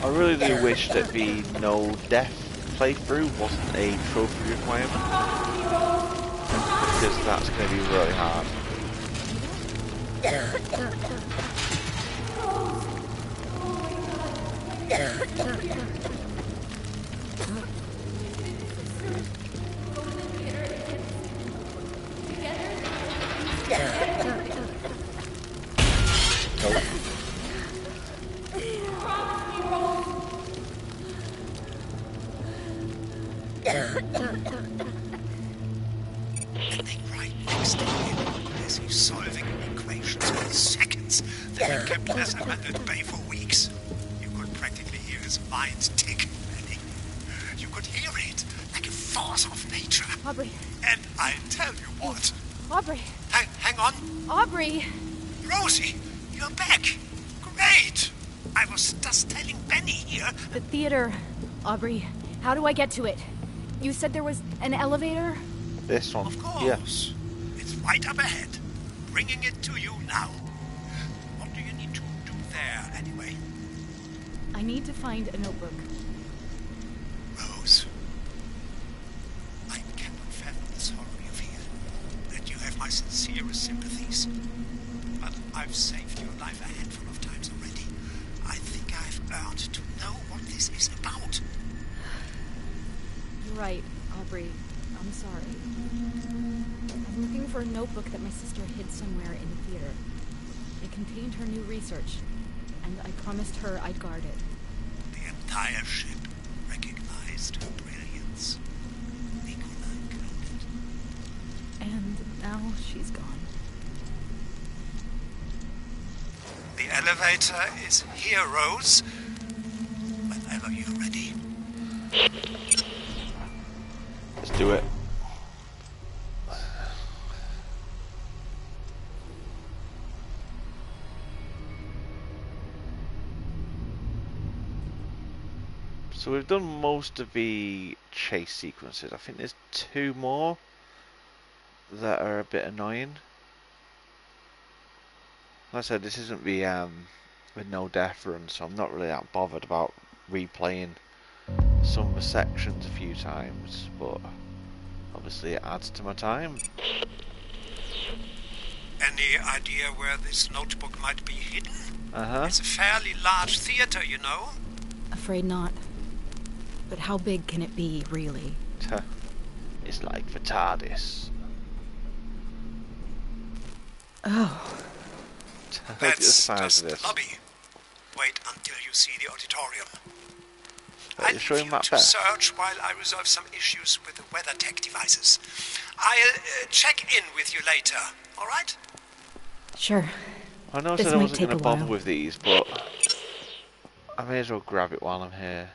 I really do wish that the no death playthrough wasn't a trophy requirement, because that's going to be really hard. And they right next to him, as if solving equations in seconds that had kept Lesserman at bay for weeks. You could practically hear his mind tick. You could hear it, like a force of nature. Aubrey. And I tell you what. Aubrey. Hang on. Aubrey. Rosie, you're back. Great. I was just telling Benny here. The theater. Aubrey, how do I get to it? You said there was an elevator? This one, Of course. yes. It's right up ahead. Bringing it to you now. What do you need to do there, anyway? I need to find a notebook. Rose, I cannot fathom the sorrow you feel, and you have my sincerest sympathies. But I've saved your life a handful of times already. I think I've earned to know what this is about. You're right, Aubrey. I'm sorry. I'm looking for a notebook that my sister hid somewhere in the theater. It contained her new research, and I promised her I'd guard it. entire ship recognized her brilliance. Nicola included. And now she's gone. The elevator is here, Rose. Whenever you're ready. Let's do it. So we've done most of the chase sequences. I think there's 2 more that are a bit annoying. Like I said, this isn't the no death run, so I'm not really that bothered about replaying some of the sections a few times, but obviously it adds to my time. Any idea where this notebook might be hidden? Uh-huh. It's a fairly large theater, you know. Afraid not. But how big can it be, really? It's like the TARDIS. Oh. Look at the That's size just of the this. lobby. Wait until you see the auditorium. Are I you showing need that you to there? search while I resolve some issues with the weather tech devices. I'll check in with you later, all right? Sure. I know I This said I might wasn't going take to a bother while. with these, but I may as well grab it while I'm here.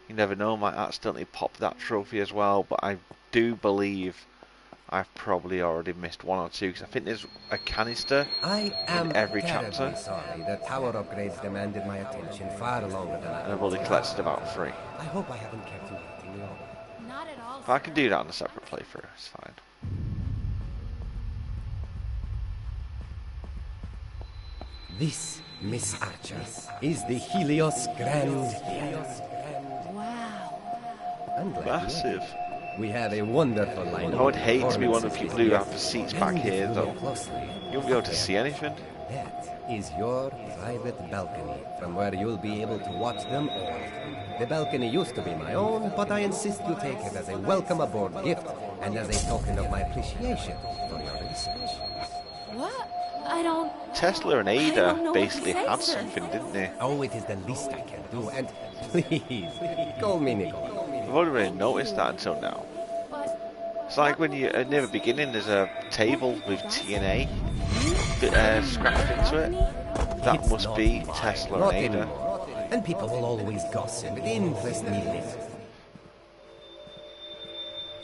You never know, I might accidentally pop that trophy as well, but I do believe I've probably already missed 1 or 2, because I think there's a canister I am in every terribly chapter, sorry. The tower upgrades demanded my attention far longer than I and I've only collected about 3. I hope I haven't kept you waiting long. Not at all. But I can do that on a separate playthrough, it's fine. This, Miss Archer, is the Helios Grand. Wow. I'm glad you like Massive. it. We have a wonderful lineup. I would hate to be one of the performances people this who year. have the seats And back if here, you though. look closely, You won't be able to see anything. that is your private balcony, from where you'll be able to watch them all. The balcony used to be my own, but I insist you take it as a welcome aboard gift and as a token of my appreciation for your research. What? I don't... Tesla and I don't know Ada what basically to say, had sir. something, didn't they? Oh, it is the least I can do, and please, call me Nicola. I've only really noticed that until now. It's like when you, near the beginning, there's a table with TNA scratched into it. That It's must not be mine, Tesla not and Ada. anymore. And people will always gossip. It interests me little.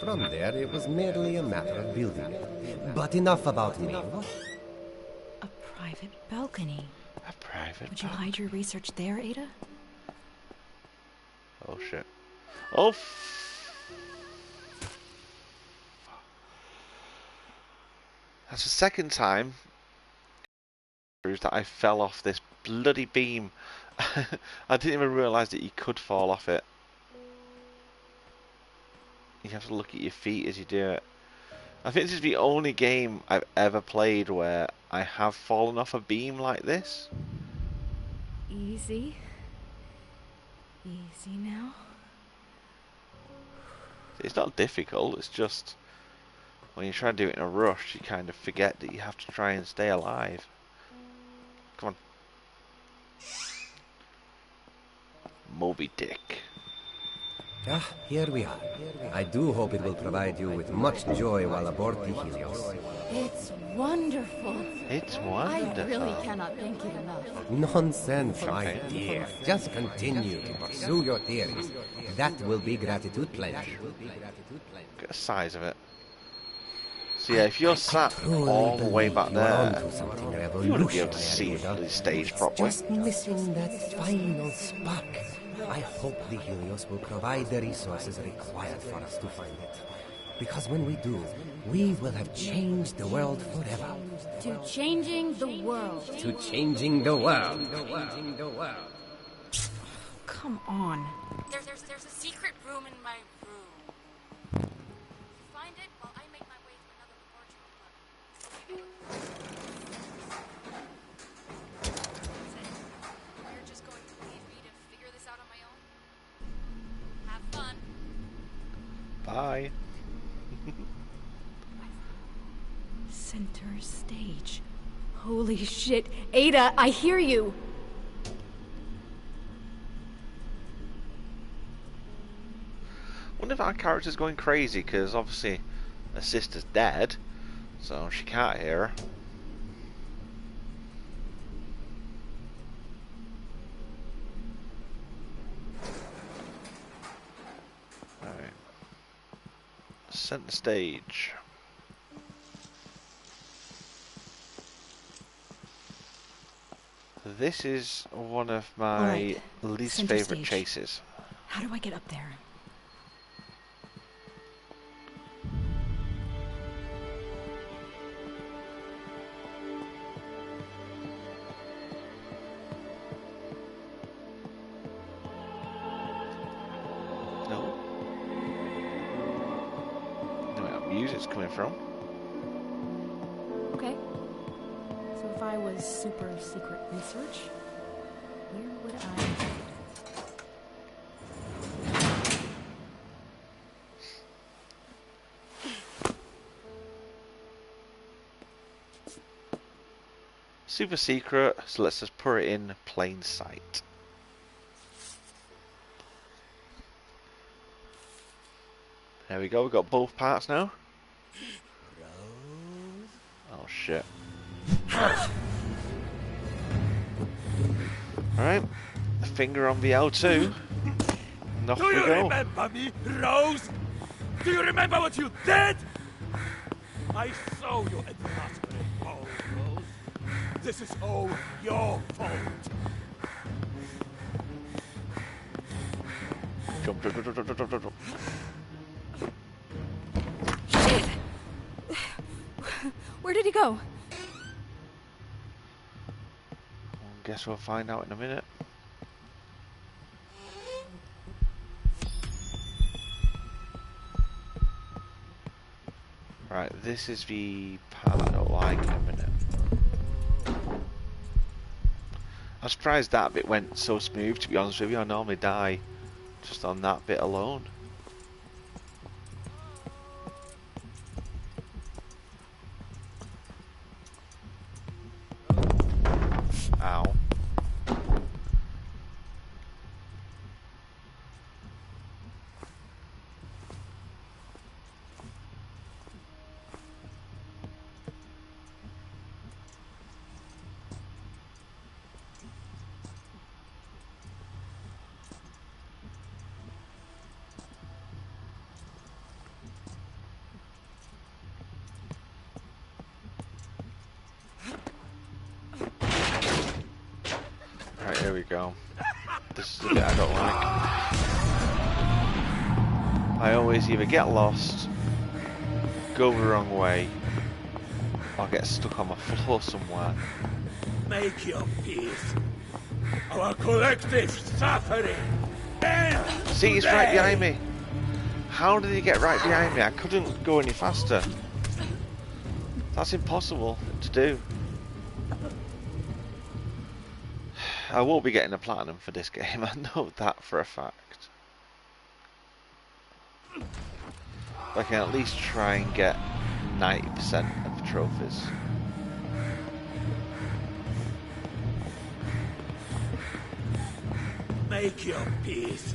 From there, it was merely a matter of building it. But enough about me. A private balcony. A private Would you bank. hide your research there, Ada? Oh shit. Oh. That's the second time that I fell off this bloody beam. I didn't even realise that you could fall off it. You have to look at your feet as you do it. I think this is the only game I've ever played where I have fallen off a beam like this. Easy. Easy now. It's not difficult, it's just when you try to do it in a rush, you kind of forget that you have to try and stay alive. Come on. Moby Dick. Ah, here we are. I do hope it will provide you with much joy while aboard the Helios. It's wonderful. It's I wonderful. really cannot thank you enough. Nonsense, my Champagne. dear. Just continue to pursue your theories. That will be gratitude plenty. Look at the size of it. So yeah, if you're sat Truly all the way believe back you are there, onto something you wouldn't be able to see revolutionary, the Ada. stage properly. Just missing that final spark. I hope the Helios will provide the resources required for us to find it. Because when we do, we will have changed the world forever. To changing the world. To changing the world. Changing the world. Come on. There's a secret room in my room. Find it while I make my way to another laboratory. You're just going to leave me to figure this out on my own? Have fun. Bye. Center stage. Holy shit. Ada, I hear you. wonder if our character's going crazy, because obviously her sister's dead, so she can't hear her. Alright. Center stage. This is one of my Alright, least center favourite stage. chases. How do I get up there? No. No, what music's coming from. Okay. So if I was super secret research, where would I... Super secret, so let's just put it in plain sight. There we go, we've got both parts now. Oh shit. Alright, finger on the L2. And off Do we you go. remember me, Rose? Do you remember what you did? I saw you at the masquerade ball, Rose. This is all your fault. Jump, jump, jump, jump, jump, jump, jump. Shit! Where did he go? Guess we'll find out in a minute. Right, this is the part I don't like in a minute. I'm surprised that bit went so smooth, to be honest with you. I normally die just on that bit alone. Ow. Right, here we go. This is the bit I don't like. I always either get lost, go the wrong way, or get stuck on the floor somewhere. Make your peace. Our collective suffering ends. See, it's right today. behind me. How did he get right behind me? I couldn't go any faster. That's impossible to do. I won't be getting a platinum for this game, I know that for a fact. But I can at least try and get 90% of the trophies. Make your peace.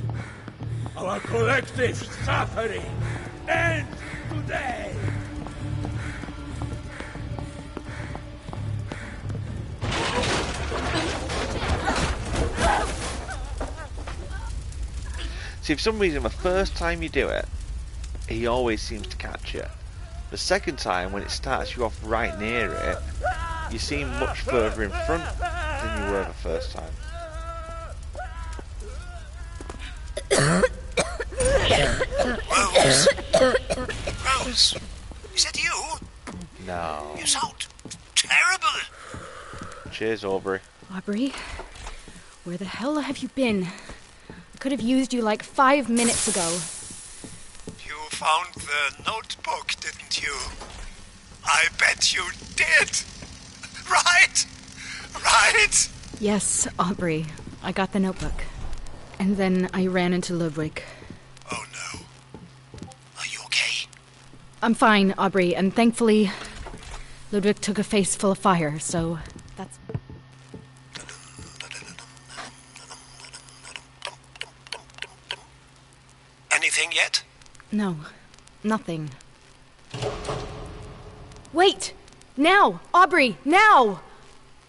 Our collective suffering ends today. See, for some reason, the first time you do it, he always seems to catch you. The second time, when it starts you off right near it, you seem much further in front than you were the first time. Rose? Rose? Is that you? No. You sound terrible. Cheers, Aubrey. Aubrey, where the hell have you been? I could have used you like 5 minutes ago. You found the notebook, didn't you? I bet you did. Right? Right? Yes, Aubrey. I got the notebook. And then I ran into Ludwig. Oh no. Are you okay? I'm fine, Aubrey, and thankfully, Ludwig took a face full of fire, so that's... Anything yet? No, nothing. Wait! Now! Aubrey, now!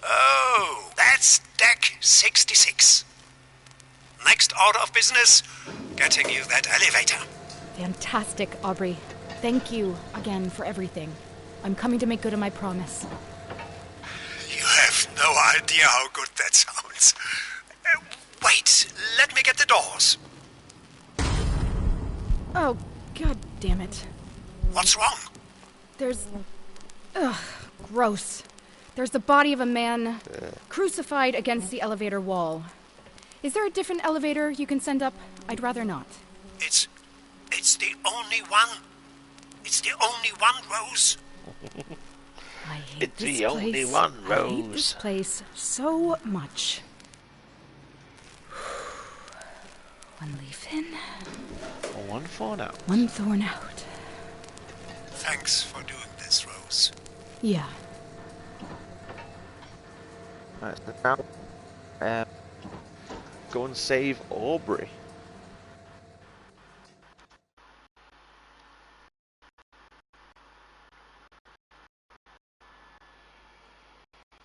Oh, that's deck 66. Next order of business, getting you that elevator. Fantastic, Aubrey. Thank you again for everything. I'm coming to make good on my promise. You have no idea how good that sounds. Wait, let me get the doors. Oh, god damn it. What's wrong? There's... Ugh, gross. There's the body of a man crucified against the elevator wall. Is there a different elevator you can send up? I'd rather not. It's the only one. It's the only one, Rose. I hate It's this the only place. one, I hate Rose. this place so much. One leaf in, One phone out. one thorn out. Thanks for doing this, Rose. Yeah. Right, so now, go and save Aubrey.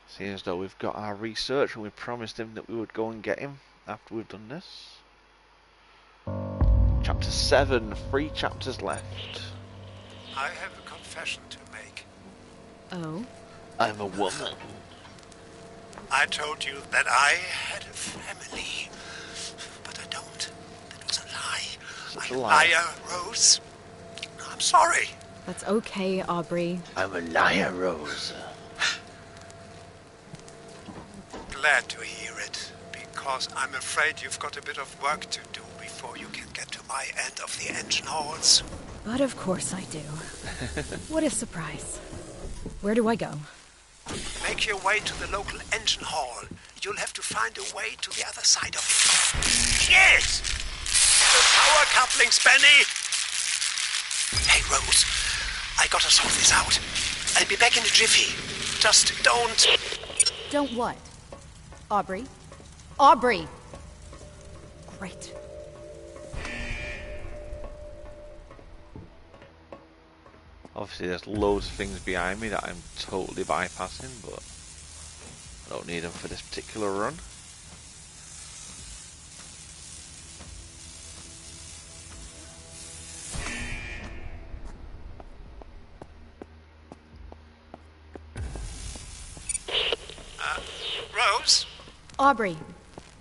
Seeing as though we've got our research and we promised him that we would go and get him after we've done this. Chapter 7, 3 chapters left. I have a confession to make. Oh? I'm a woman. I told you that I had a family, but I don't. That was a lie. Such I'm a a liar. liar, Rose. I'm sorry. That's okay, Aubrey. I'm a liar, Rose. Glad to hear it, because I'm afraid you've got a bit of work to do before you can get to my end of the engine halls. But of course I do. What a surprise. Where do I go? Make your way to the local engine hall. You'll have to find a way to the other side of it. Shit! The power couplings, Benny! Hey, Rose. I gotta sort this out. I'll be back in a jiffy. Just don't... Don't what? Aubrey? Aubrey! Great. Obviously there's loads of things behind me that I'm totally bypassing, but I don't need them for this particular run. Rose? Aubrey,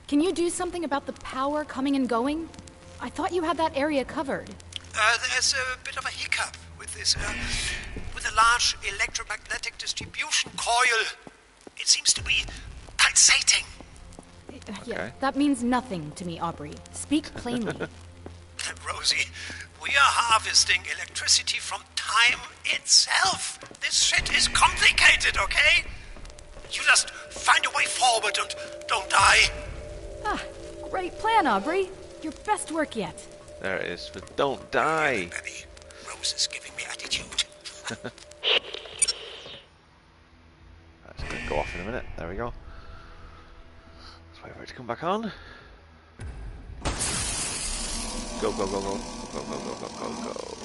can you do something about the power coming and going? I thought you had that area covered. There's a bit of a hiccup with this, with a large electromagnetic distribution coil. It seems to be pulsating. Yeah, that means nothing to me, Aubrey. Speak plainly. Rosie, we are harvesting electricity from time itself. This shit is complicated, okay? You just find a way forward and don't die. Ah, great plan, Aubrey. Your best work yet. There it is, but don't die. Baby, Rose is giving me attitude. It's going to go off in a minute. There we go. Let's wait for it to come back on. Go, go, go, go. Go, go, go, go, go, go.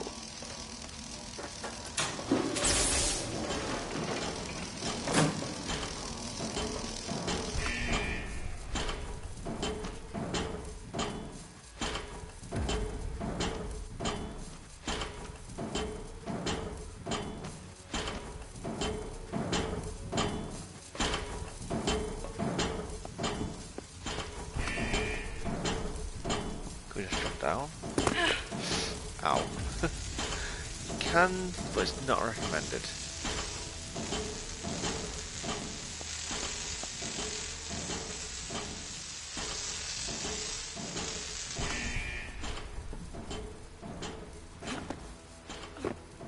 Could we just drop down? Ow. You can, but it's not recommended.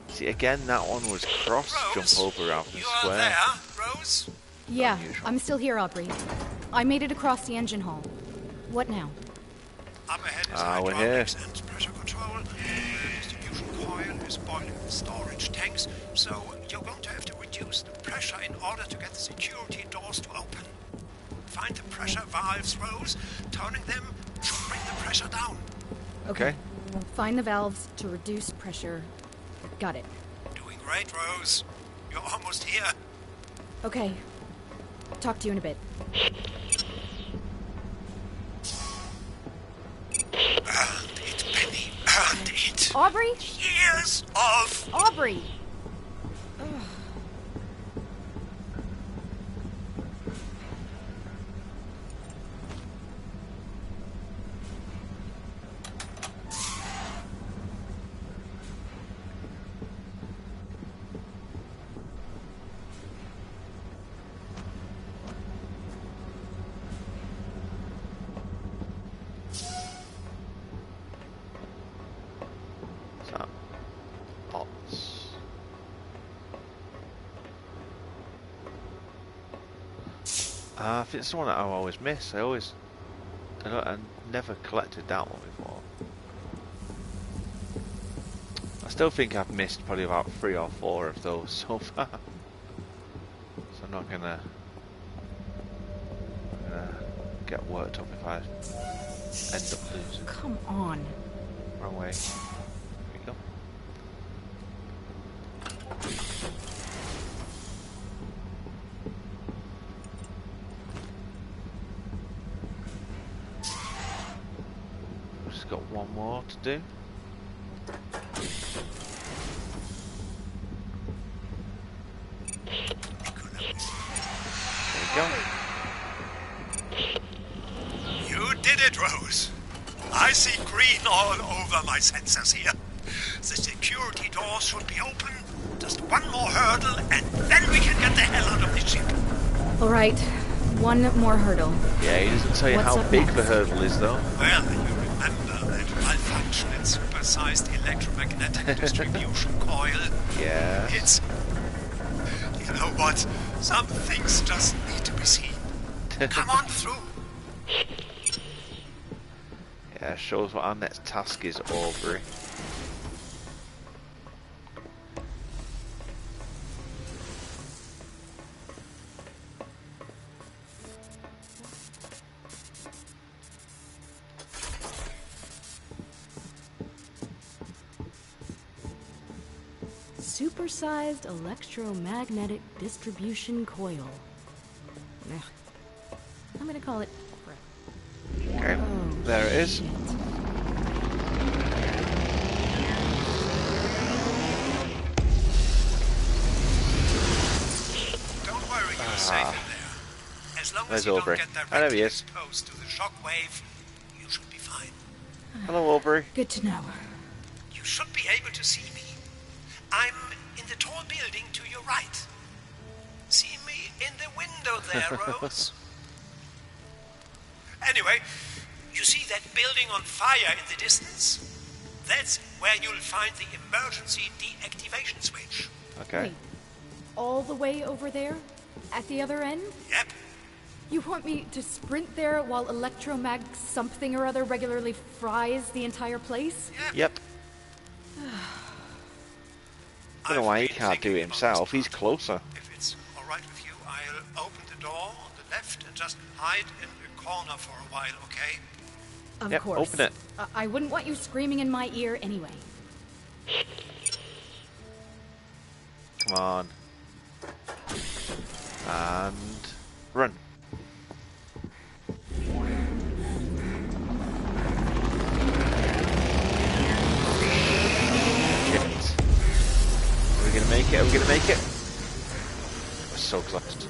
See, again, that one was cross, Rose, jump over rather than you are square. there, Rose? Yeah, Unusual. I'm still here, Aubrey. I made it across the engine hall. What now? Up ahead is we're hydraulics and pressure control. The distribution coil is boiling the storage tanks, so you're going to have to reduce the pressure in order to get the security doors to open. Find the pressure valves, Rose. Turning them should bring the pressure down. Okay. Find the valves to reduce pressure. Got it. Doing great, Rose. You're almost here. Okay. Talk to you in a bit. Earned it, Penny. Earned it. Aubrey? Years of... Aubrey! I think it's the one that I always miss. I never collected that one before. I still think I've missed probably about 3 or 4 of those so far. So I'm not gonna get worked up if I end up losing. Come on. Wrong way. Here we go. Just got one more to do. There we go. You did it, Rose. I see green all over my sensors here. The security doors should be open. Just one more hurdle, and then we can get the hell out of this ship. All right. One more hurdle. Yeah, he doesn't tell you What's how up big next? the hurdle is, though. Well, you remember that malfunction in supersized electromagnetic distribution coil? Yeah. It's... You know what? Some things just need to be seen. Come on through. Yeah, shows what our next task is, Aubrey. Supersized electromagnetic distribution coil. Ugh. I'm gonna call it crap. Okay, there it is. Shit. Don't worry, you're safe in there. As long There's as you Aubrey. don't get Oh, there he directly is. exposed to the shockwave, you should be fine. Hello, Aubrey. Good to know. You should be able to see me. I'm in the tall building to your right. See me in the window there, Rose? Anyway, you see that building on fire in the distance? That's where you'll find the emergency deactivation switch. Okay. Wait. All the way over there? At the other end? Yep. You want me to sprint there while electromag something or other regularly fries the entire place? Yep. I don't know why he can't do it himself. He's closer. If it's all right with you, I'll open the door on the left and just hide in the corner for a while, okay? Of Yep, course. open it. I wouldn't want you screaming in my ear anyway. Come on. And run. Shit. Are we gonna make it? Are we gonna make it? We're so close.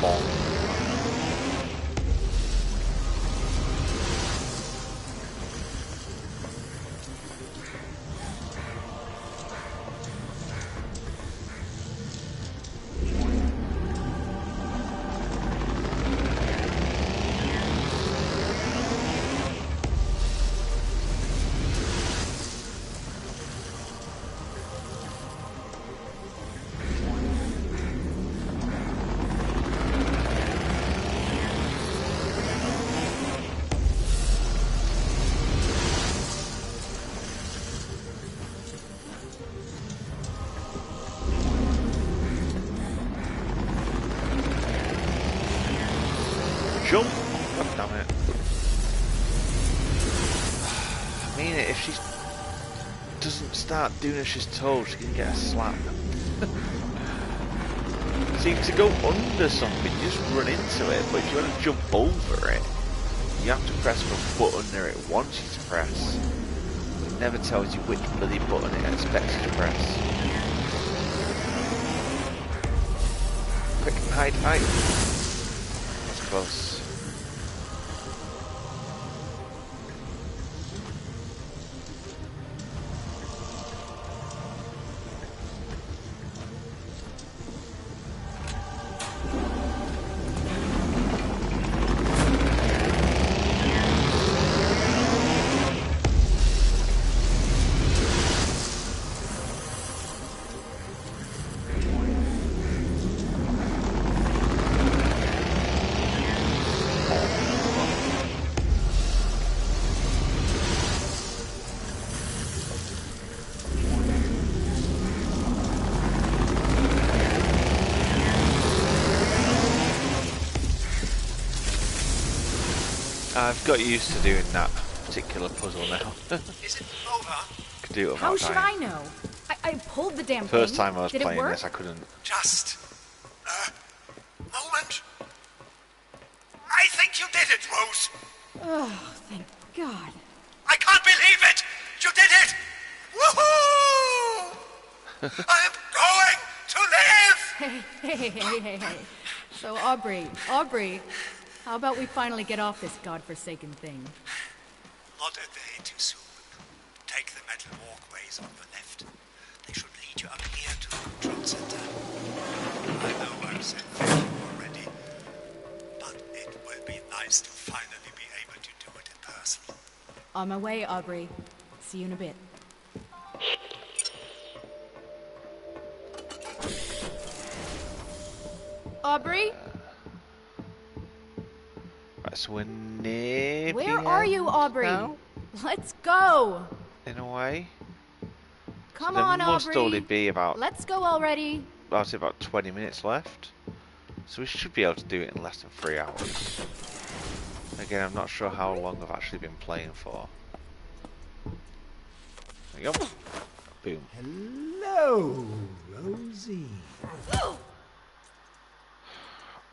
Bomb. I mean, if she doesn't start doing as she's told, she can get a slap. See, to go under something, you just run into it, but if you want to jump over it, you have to press the button there it wants you to press. It never tells you which bloody button it expects you to press. Quick, hide, hide. That's close. I've got used to doing that particular puzzle now. Is it over? Could do it without How should I dying. know? I pulled the damn thing. First time I was Did it playing work? this, I couldn't. Just a moment. I think you did it, Rose. Oh, thank God. I can't believe it! You did it! Woohoo! I'm going to live! Hey. So, Aubrey, how about we finally get off this godforsaken thing? Not a day too soon. Take the metal walkways on the left. They should lead you up here to the control center. I know I've said thank you already, but it will be nice to finally be able to do it in person. On my way, Aubrey. See you in a bit. Aubrey? So we're near. Where are you, Aubrey? Now, Let's go! in a way. Come There on, must Aubrey. only be about, Let's go already. I'll say about 20 minutes left. So we should be able to do it in less than 3 hours. Again, I'm not sure how long I've actually been playing for. There you go. Boom. Hello, Rosie.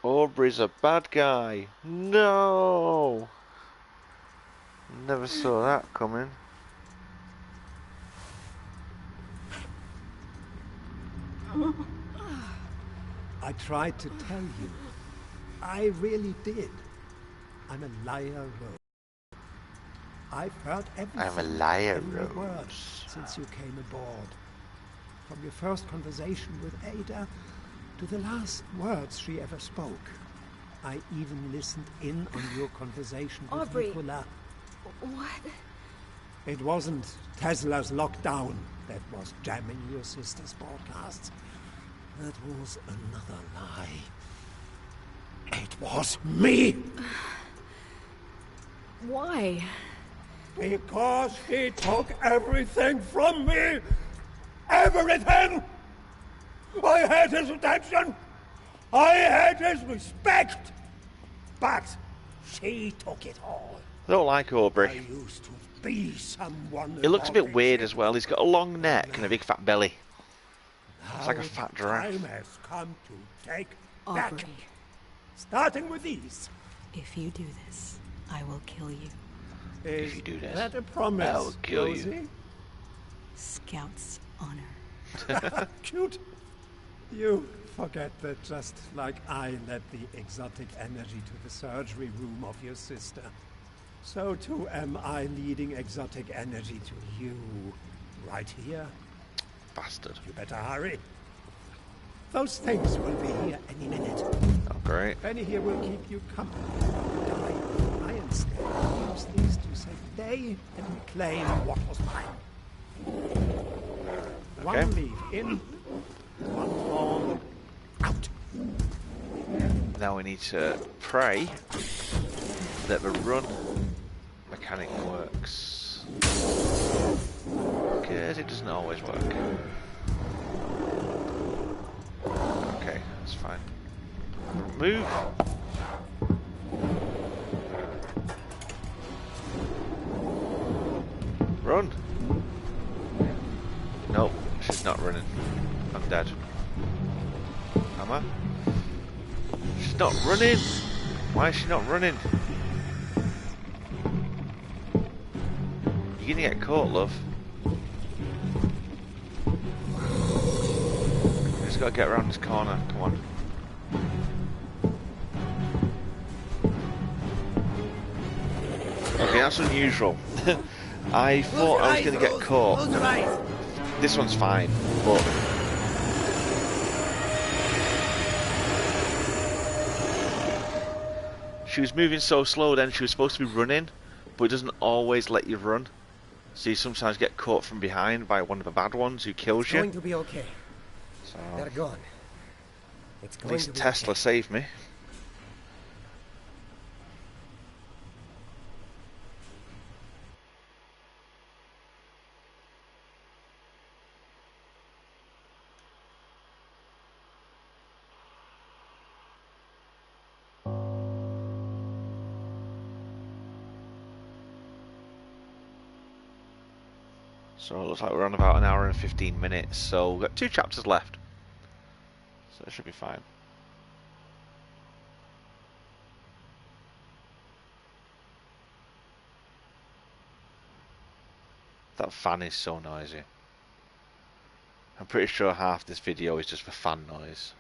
Aubrey's a bad guy. No! Never saw that coming. I tried to tell you. I really did. I'm a liar, Rose. I've heard everything. I'm a liar, every word Rose. since you came aboard. From your first conversation with Ada to the last words she ever spoke. I even listened in on your conversation with Aubrey. Nicola. What? It wasn't Tesla's lockdown that was jamming your sister's broadcasts. That was another lie. It was me! Why? Because he took everything from me! Everything! I had his attention! I had his respect! But she took it all. I don't like I Aubrey. used to be someone. He looks a bit above weird it. as well. He's got a long neck and a big fat belly. It's like a Now fat the giraffe. time has come to take back. Aubrey, Starting with these. if you do this, I will kill you. Is you do this, that a promise, I'll kill you. Rosie? Scout's honor. Cute. You forget that just like I led the exotic energy to the surgery room of your sister, so too am I leading exotic energy to you. Right here. Bastard. You better hurry. Those things will be here any minute. Oh, great. Benny here will keep you company. I instead use these to save the day and reclaim what was mine. Okay. One leave in, one fall out. Now we need to pray that the run mechanic works. Because it doesn't always work. Okay, that's fine. Move! she's not running. I'm dead. Am I? She's not running! Why is she not running? You're gonna get caught, love. We just gotta get around this corner. Come on. Okay, that's unusual. I thought I was gonna get caught. Close your eyes. This one's fine, but she was moving so slow then she was supposed to be running, but it doesn't always let you run. So you sometimes get caught from behind by one of the bad ones who kills you. It's going to be okay. So They're gone. It's at going least to be Tesla okay. saved me. So it looks like we're on about an hour and 15 minutes, so we've got 2 chapters left. So it should be fine. That fan is so noisy. I'm pretty sure half this video is just for fan noise.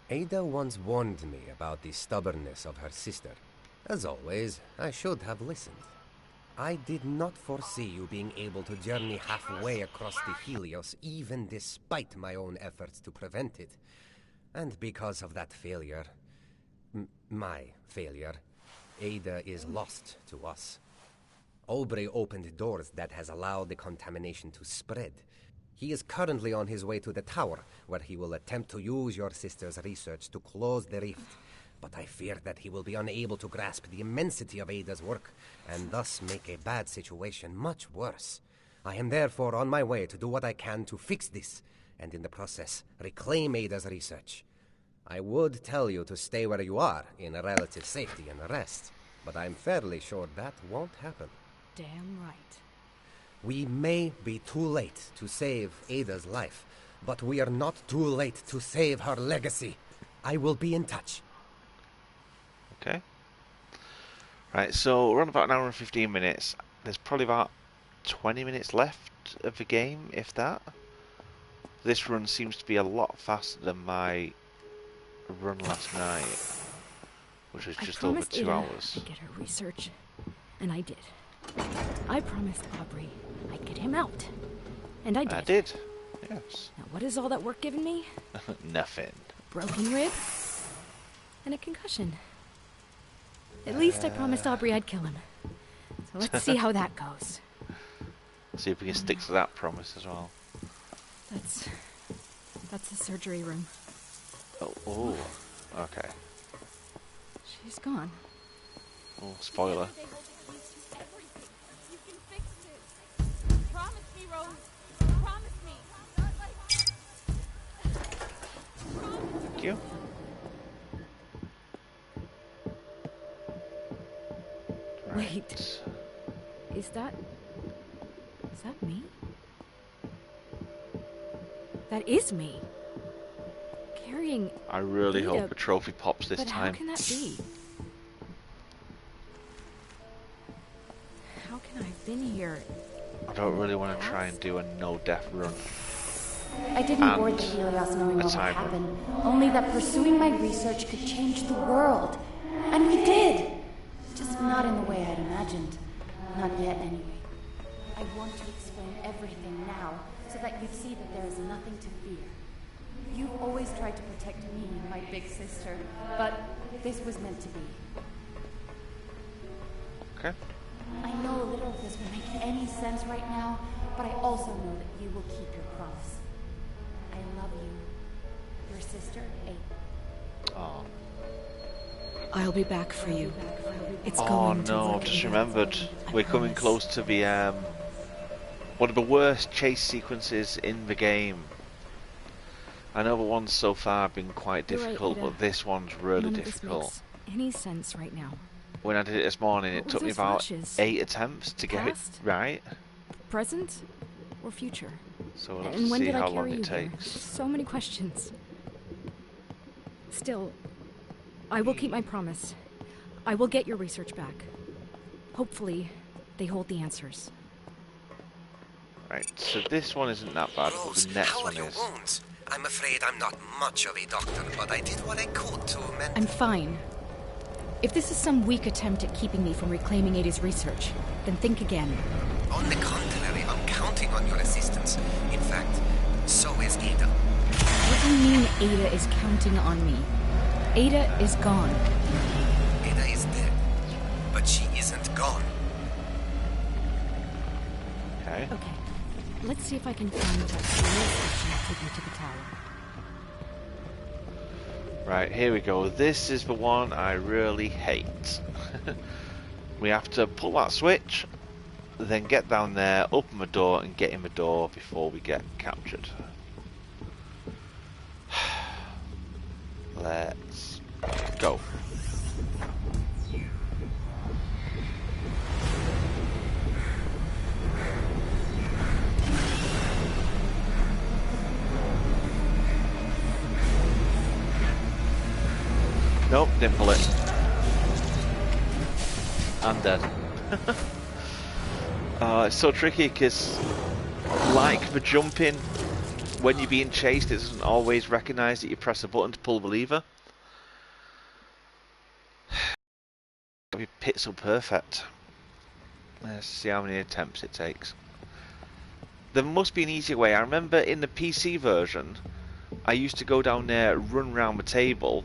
Ada once warned me about the stubbornness of her sister. As always, I should have listened. I did not foresee you being able to journey halfway across the Helios, even despite my own efforts to prevent it. And because of that failure, my failure, Ada is lost to us. Aubrey opened doors that has allowed the contamination to spread. He is currently on his way to the tower, where he will attempt to use your sister's research to close the rift. But I fear that he will be unable to grasp the immensity of Ada's work, and thus make a bad situation much worse. I am therefore on my way to do what I can to fix this, and in the process, reclaim Ada's research. I would tell you to stay where you are, in relative safety and rest, but I'm fairly sure that won't happen. Damn right. We may be too late to save Ada's life, but we are not too late to save her legacy. I will be in touch. Okay. Right, so we're on about an hour and 15 minutes. There's probably about 20 minutes left of the game, if that. This run seems to be a lot faster than my run last night, which was just over 2 hours. I'd get her research, and I did. I promised Aubrey I'd get him out, and I did. I did, yes. Now what has all that work given me? Nothing. A broken rib, and a concussion. At least I promised Aubrey I'd kill him. So let's see how that goes. See if we can stick to that promise as well. That's the surgery room. Oh, okay. She's gone. Oh, spoiler. You can fix this. Promise me, Rose. Promise me. Not like... Thank you. Wait. Is that me? That is me. Carrying... I really Ada, hope a trophy pops this but time. how can that be? How can I have been here? I don't really want to try and do a no-death run. I didn't board the Helios knowing what would happen, only that pursuing my research could change the world. And we did! Just not in the way I'd imagined. Not yet, anyway. I want to explain everything now, so that you'd see that there is nothing to fear. You've always tried to protect me, my big sister, but this was meant to be. Okay. I know little of this will make any sense right now, but I also know that you will keep your promise. I love you. Your sister, Ada. Oh. I'll be back for you. It's Oh going to no, look I've just good. remembered. I We're coming promise. close to the one of the worst chase sequences in the game. I know the ones so far have been quite You're right, difficult, Ada. but this one's really None of this difficult. makes any sense right now. When I did it this morning, What it were took me those about flashes? 8 attempts to get it Past? right. Present or future? So we'll have And to when see did I how carry long you it here? takes. So many questions. Still, I will keep my promise. I will get your research back. Hopefully, they hold the answers. Right, so this one isn't that bad, but Rose, the next how are one your is. wounds? I'm afraid I'm not much of a doctor, but I did what I could to mend. I'm fine. If this is some weak attempt at keeping me from reclaiming Ada's research, then think again. On the contrary, I'm counting on your assistance. In fact, so is Ada. What do you mean Ada is counting on me? Ada is gone. Ada is dead, but she isn't gone. Okay. Okay, let's see if I can find that serious section that took me to the tower. Right, here we go. This is the one I really hate. We have to pull that switch, then get down there, open the door, and get in the door before we get captured. Let's go. Nope, didn't pull it. I'm dead. It's so tricky because, like the jumping, when you're being chased, it doesn't always recognise that you press a button to pull the lever. Gotta be pixel perfect. Let's see how many attempts it takes. There must be an easier way. I remember in the PC version, I used to go down there, run around the table,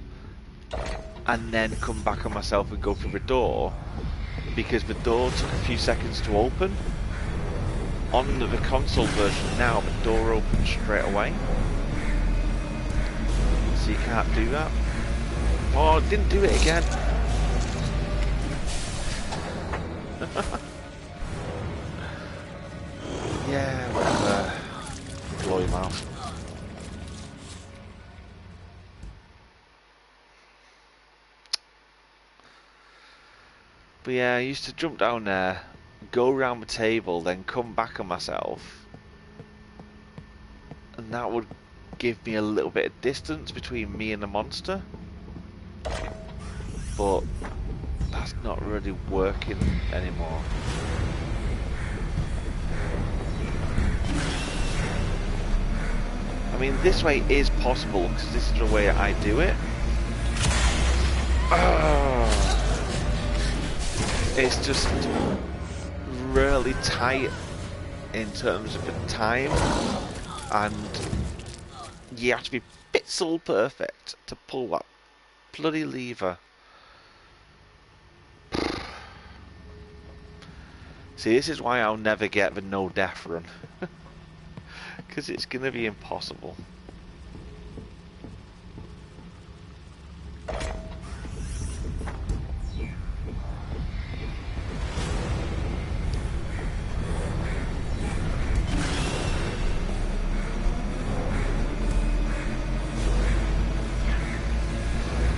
and then come back on myself and go through the door, because the door took a few seconds to open. On the console version now, the door opens straight away, so you can't do that. Oh, it didn't do it again. Yeah, whatever. Blow your mouth. But yeah, I used to jump down there, go around the table, then come back on myself, and that would give me a little bit of distance between me and the monster. But that's not really working anymore. I mean, this way is possible because this is the way I do it. It's just really tight in terms of the time, and you have to be pixel perfect to pull that bloody lever. See, this is why I'll never get the no death run, because it's gonna be impossible.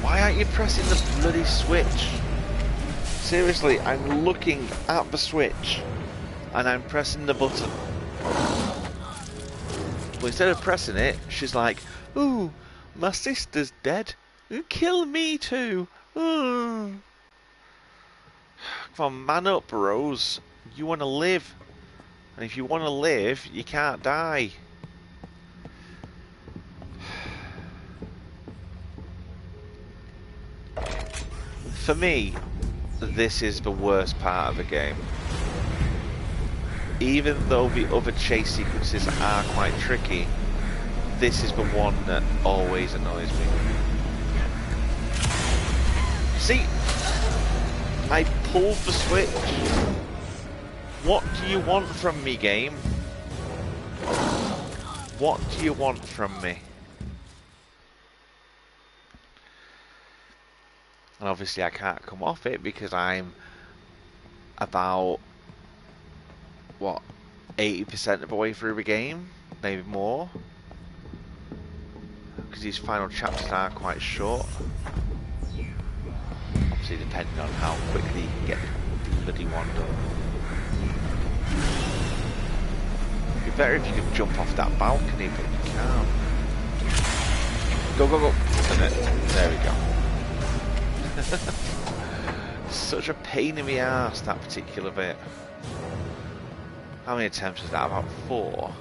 Why aren't you pressing the bloody switch? Seriously, I'm looking at the switch and I'm pressing the button. But instead of pressing it, she's like, "Ooh, my sister's dead. Kill me too." Ooh. Come on, man up, Rose. You want to live. And if you want to live, you can't die. For me, this is the worst part of the game. Even though the other chase sequences are quite tricky, this is the one that always annoys me. See? I pulled the switch. What do you want from me, game? What do you want from me? And obviously I can't come off it because I'm about, what, 80% of the way through the game? Maybe more? Because these final chapters are quite short. Obviously depending on how quickly you can get the bloody one done. You're better if you could jump off that balcony, but you can't. Go, go, go. There we go. Such a pain in the ass, that particular bit. How many attempts is that? About 4.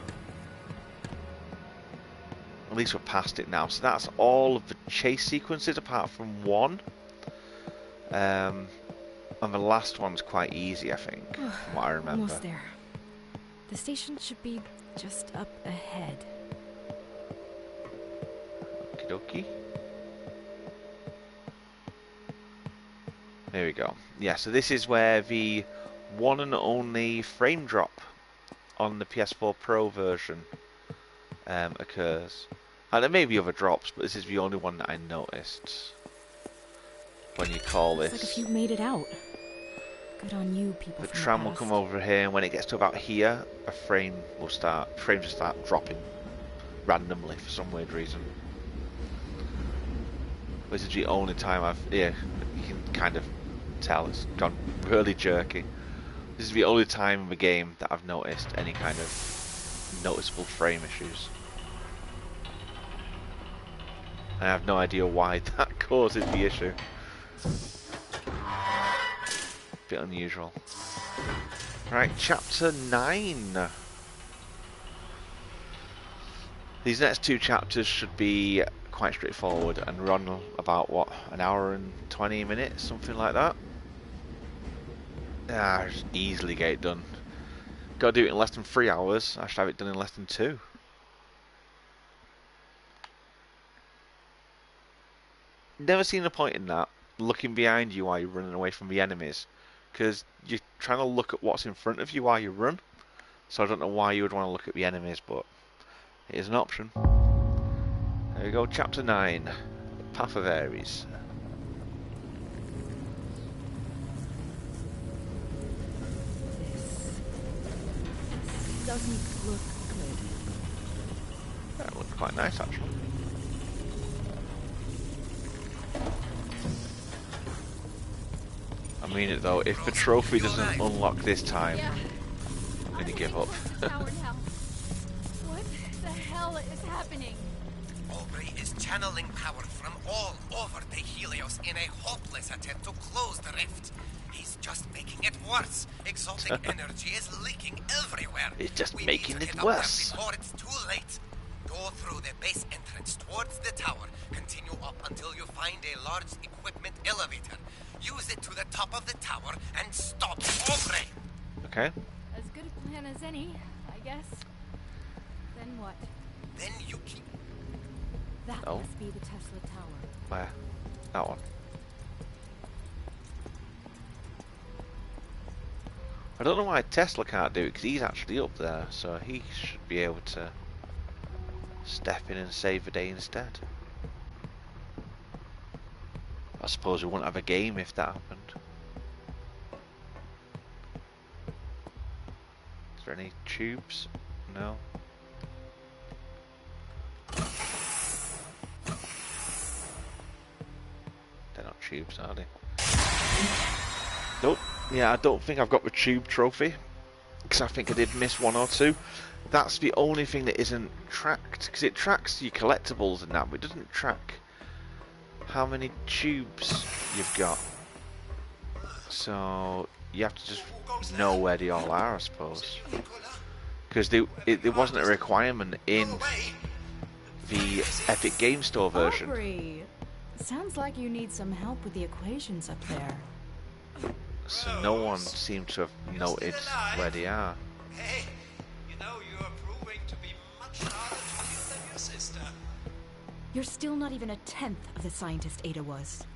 At least we're past it now. So that's all of the chase sequences apart from 1. And the last one's quite easy, I think, from what I remember. Almost there. The station should be just up ahead. Okie dokie. There we go. Yeah, so this is where the one and only frame drop on the PS4 Pro version occurs. And there may be other drops, but this is the only one that I noticed. When you call this. Looks like a few made it out. Good on you, people. The from tram the will past. come over here, and when it gets to about here, frames will start dropping randomly for some weird reason. This is the only time you can kind of tell it's gone really jerky. This is the only time in the game that I've noticed any kind of noticeable frame issues. I have no idea why that causes the issue. Bit unusual. Right, chapter 9. These next 2 chapters should be quite straightforward and run about, what, an hour and 20 minutes, something like that. Just easily get it done. Gotta do it in less than 3 hours. I should have it done in less than 2. Never seen a point in that, looking behind you while you're running away from the enemies, because you're trying to look at what's in front of you while you run. So I don't know why you would want to look at the enemies, but it is an option. There we go, chapter 9, Path of Ares. This doesn't look good. That looks quite nice, actually. I mean it though, if the trophy doesn't unlock this time, I'm going to give up. Tower now. What the hell is happening? Aubrey is channeling power from all over the Helios in a hopeless attempt to close the rift. He's just making it worse. Exotic energy is leaking everywhere. It's just We making need to it get up there worse. before it's too late. Go through the base entrance towards the tower. Continue up until you find a large equipment elevator. Use it to the top of the tower and stop Aubrey. Okay. As good a plan as any, I guess. Then what? Then you keep... That Oh. must be the Tesla Tower. Where? That one. I don't know why Tesla can't do it, because he's actually up there, so he should be able to step in and save the day instead. I suppose we wouldn't have a game if that happened. Is there any tubes? No. They're not tubes, are they? Nope. Yeah, I don't think I've got the tube trophy, because I think I did miss 1 or 2. That's the only thing that isn't tracked, because it tracks your collectibles and that, but it doesn't track how many tubes you've got. So you have to just know where they all are, I suppose, because it wasn't a requirement in the Epic Game Store version. Aubrey, sounds like you need some help with the equations up there. So no one seemed to have noted where they are. Hey, you know you're proving to be much harder to kill than your sister. You're still not even a tenth of the scientist Ada was.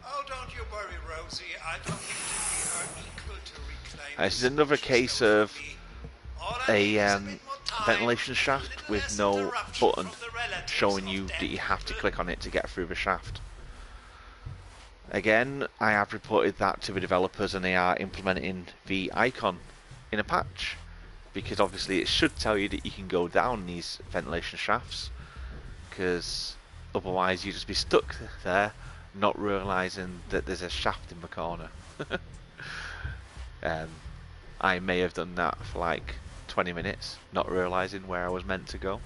Oh, don't you worry, Rosie. I don't think to be her equal to reclaim. This is another case of All I need a is bit more time, ventilation a shaft little with less no interruption button from the relatives showing of you dead that you have to people. click on it to get through the shaft. Again, I have reported that to the developers, and they are implementing the icon in a patch, because obviously it should tell you that you can go down these ventilation shafts, because otherwise you'd just be stuck there not realising that there's a shaft in the corner. I may have done that for like 20 minutes, not realising where I was meant to go.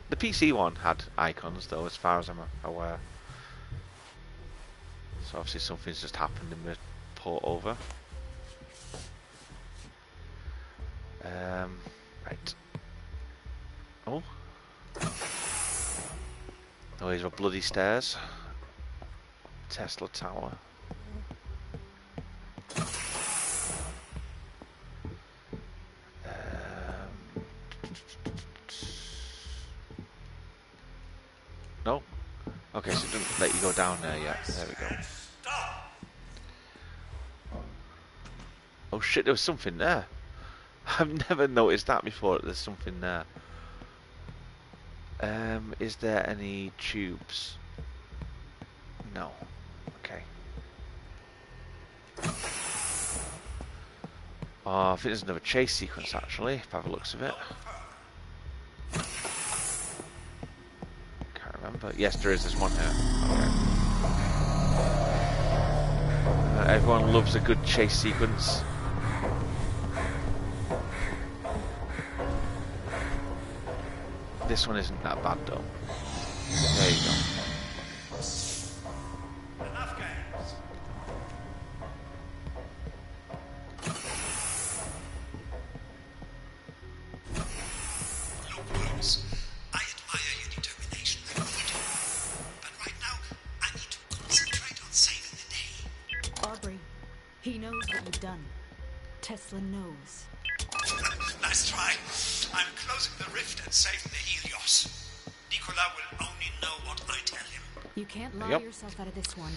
The PC one had icons though, as far as I'm aware. So obviously something's just happened in the port over. Right. Oh. Oh, these are bloody stairs. Tesla Tower. No. Okay, so it doesn't let you go down there yet. There we go. Oh shit, there was something there. I've never noticed that before, that there's something there. Is there any tubes? No. Okay. Oh, I think there's another chase sequence actually, by the looks of it. Can't remember. Yes, there is. There's one here. Okay. Everyone loves a good chase sequence. This one isn't that bad though. There you go. Enough games. Look, Rose, I admire your determination. I really do. But right now, I need to concentrate on saving the day. Aubrey, he knows what you've done. Tesla knows. Nice try. I'm closing the rift and saving the Helios. Nicola will only know what I tell him. You can't lie Yep. yourself out of this one.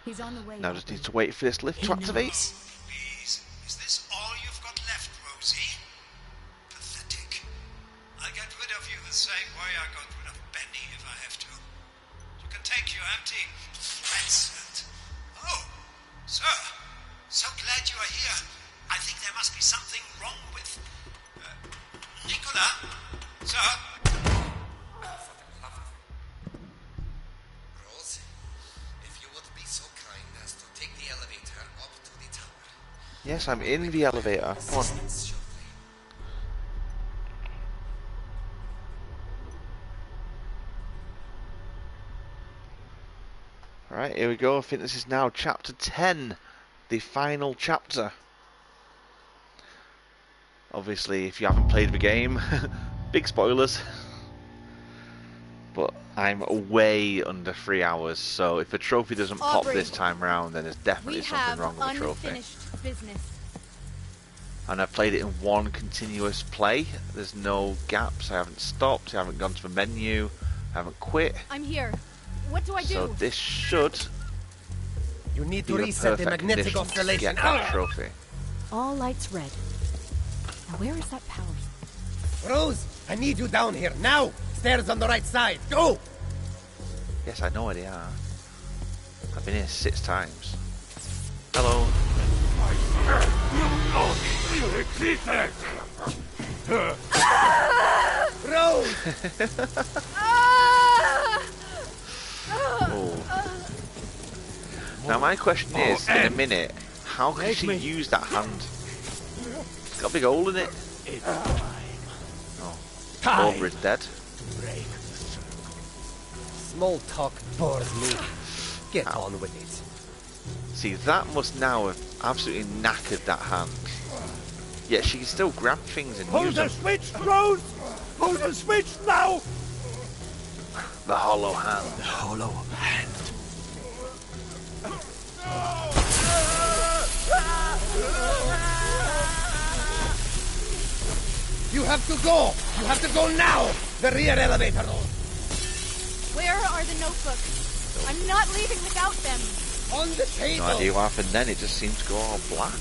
He's on the way. Now just Aubrey. need to wait for this lift to He activate. knows. Please, is this all you've got left, Rosie? Pathetic. I'll get rid of you the same way I got rid of Benny if I have to. You can take your empty threats and... Oh, sir, so glad you are here. I think there must be something wrong with... Nicola? Sir? Rose, if you would be so kind as to take the elevator up to the tower. Yes, I'm in the elevator. Come on. Assistance shortly. Alright, here we go. I think this is now chapter 10. The final chapter. Obviously, if you haven't played the game, big spoilers. But I'm way under 3 hours, so if the trophy doesn't pop Aubrey, this time around, then there's definitely We something have wrong with the trophy. unfinished business. And I've played it in one continuous play. There's no gaps. I haven't stopped. I haven't gone to the menu. I haven't quit. I'm here. What do I do? So this should You need be to the reset the perfect magnetic condition to oscillation. get that trophy. All lights red. Now where is that power? Rose, I need you down here now. Stairs on the right side. Go! Yes, I know where they are. I've been here 6 times. Hello. Rose! Oh. Now my question is, in a minute, how can she use that hand? It's got a big hole in it. Oh. Aubrey's dead. Small talk bores me. Get on with it. See, that must now have absolutely knackered that hand. Yet she can still grab things and Hold use the them. switch, Rose! Hold the switch now! The hollow hand. Hollow hand. You have to go! You have to go now! The rear elevator door! Where are the notebooks? I'm not leaving without them. On the table! No idea what happened then, it just seems to go all black.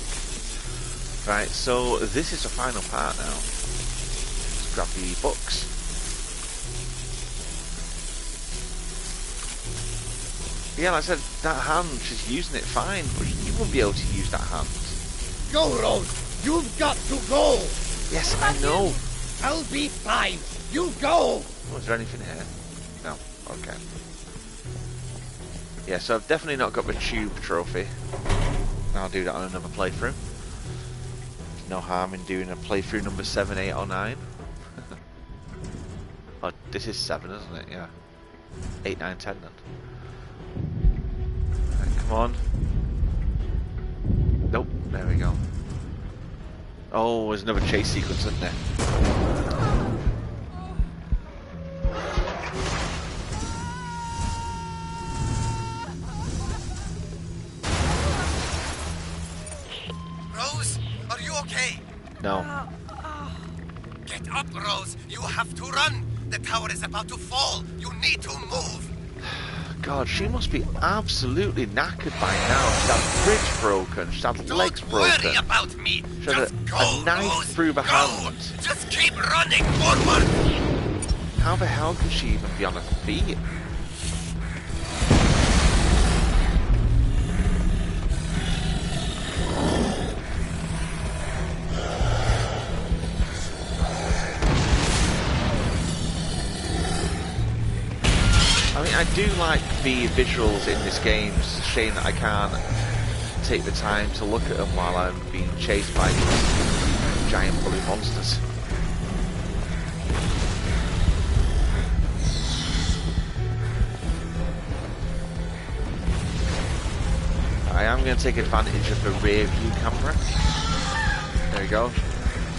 Right, so this is the final part now. Let's grab the books. Yeah, like I said, that hand, she's using it fine, but you won't be able to use that hand. Go, Rose! You've got to go! Yes, I know. I'll be fine! You go! Was there anything here? No. Okay. Yeah, so I've definitely not got the tube trophy. I'll do that on another playthrough. There's no harm in doing a playthrough number 7, 8 or 9. Oh, this is 7, isn't it? Yeah. 8, 9, 10 then. Right, come on. Nope, there we go. Oh, there's another chase sequence, isn't there? Rose, are you okay? No. Get up, Rose. You have to run. The tower is about to fall. You need to move. God, she must be absolutely knackered by now. She's had bridge broken, she's had legs Don't broken. worry about me. She had Just go, a knife Rose. through her Go. hand. Just keep running forward. How the hell can she even be on her feet? I mean, I do like the visuals in this game. It's a shame that I can't take the time to look at them while I'm being chased by these giant bully monsters. I am going to take advantage of the rear view camera. There we go.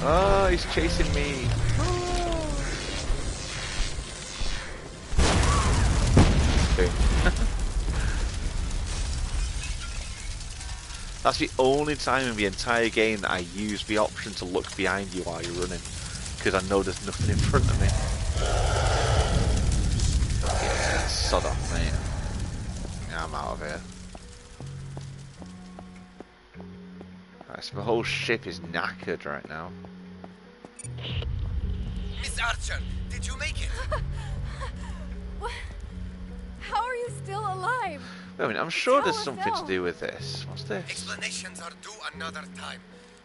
Oh, he's chasing me. Boom. That's the only time in the entire game that I use the option to look behind you while you're running, because I know there's nothing in front of me. Yeah, sod off, mate. Yeah, I'm out of here. Right, so the whole ship is knackered right now. Miss Archer, did you make it? What? How are you still alive? Wait a minute, I'm sure Tell there's us something to now. do with this. What's this? Explanations are due another time.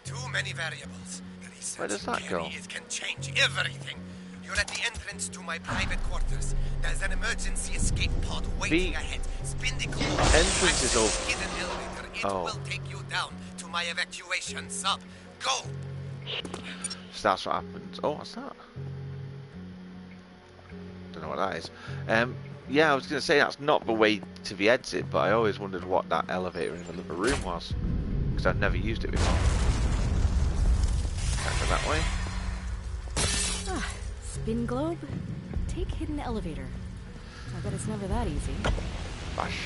Too many variables. The research Where does that Carrie go? is can change everything. You're at the entrance to my private quarters. There's an emergency escape pod waiting ahead. Spin the cord. entrance is over. Hidden elevator. It Oh. will take you down to my evacuation sub. Go. So that's what happens. Oh, what's that? Don't know what that is. Yeah, I was going to say that's not the way to the exit, but I always wondered what that elevator in the middle of the room was, because I've never used it before. Can't go that way. Ah, spin globe? Take hidden elevator. I bet it's never that easy. Bash.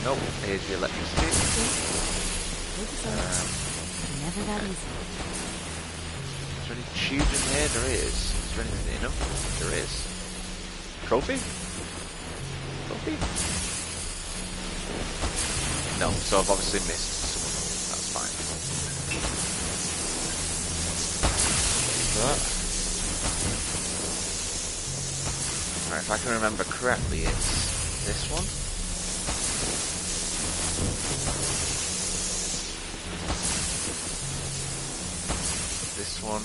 Nope, here's the electricity. Focus on it. Never that easy. Is there any tubes in here? There is. Is there anything in them? There is. Trophy? Trophy? No, so I've obviously missed someone. That's fine. That. Right, if I can remember correctly, it's this one. This one.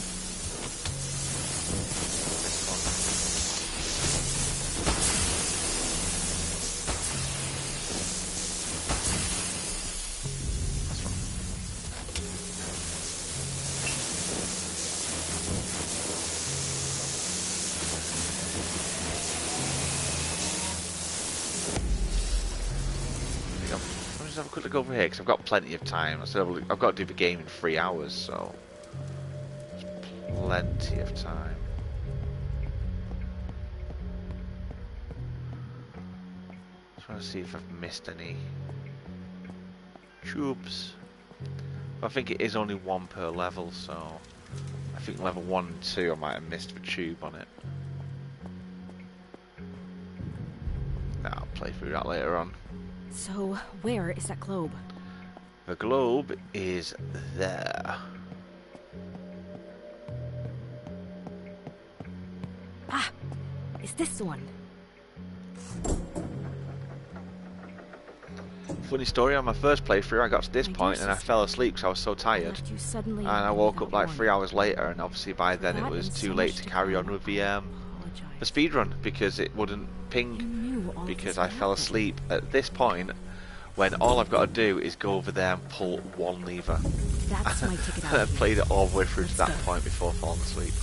This one. This one. There we go. Let me just have a quick look over here, because I've got plenty of time. I've got to do the game in 3 hours, so plenty of time. Just want to see if I've missed any tubes. I think it is only one per level, so I think level 1 and 2 I might have missed the tube on it. Nah, I'll play through that later on. So, where is that globe? The globe is there. Ah! Is this the one? Funny story, on my first playthrough I got to this My point dear and I sister, fell asleep because I was so tired. Left you suddenly And I woke up without like 3 warning. hours later, and obviously by then it That was and too so late much to to carry on come. with the Apologize. speedrun because it wouldn't You ping knew all because this I would fell happen. asleep at this point when all I've got to do is go over there and pull one lever. That's my ticket out. I've played it all the way through to that Let's go. point before falling asleep.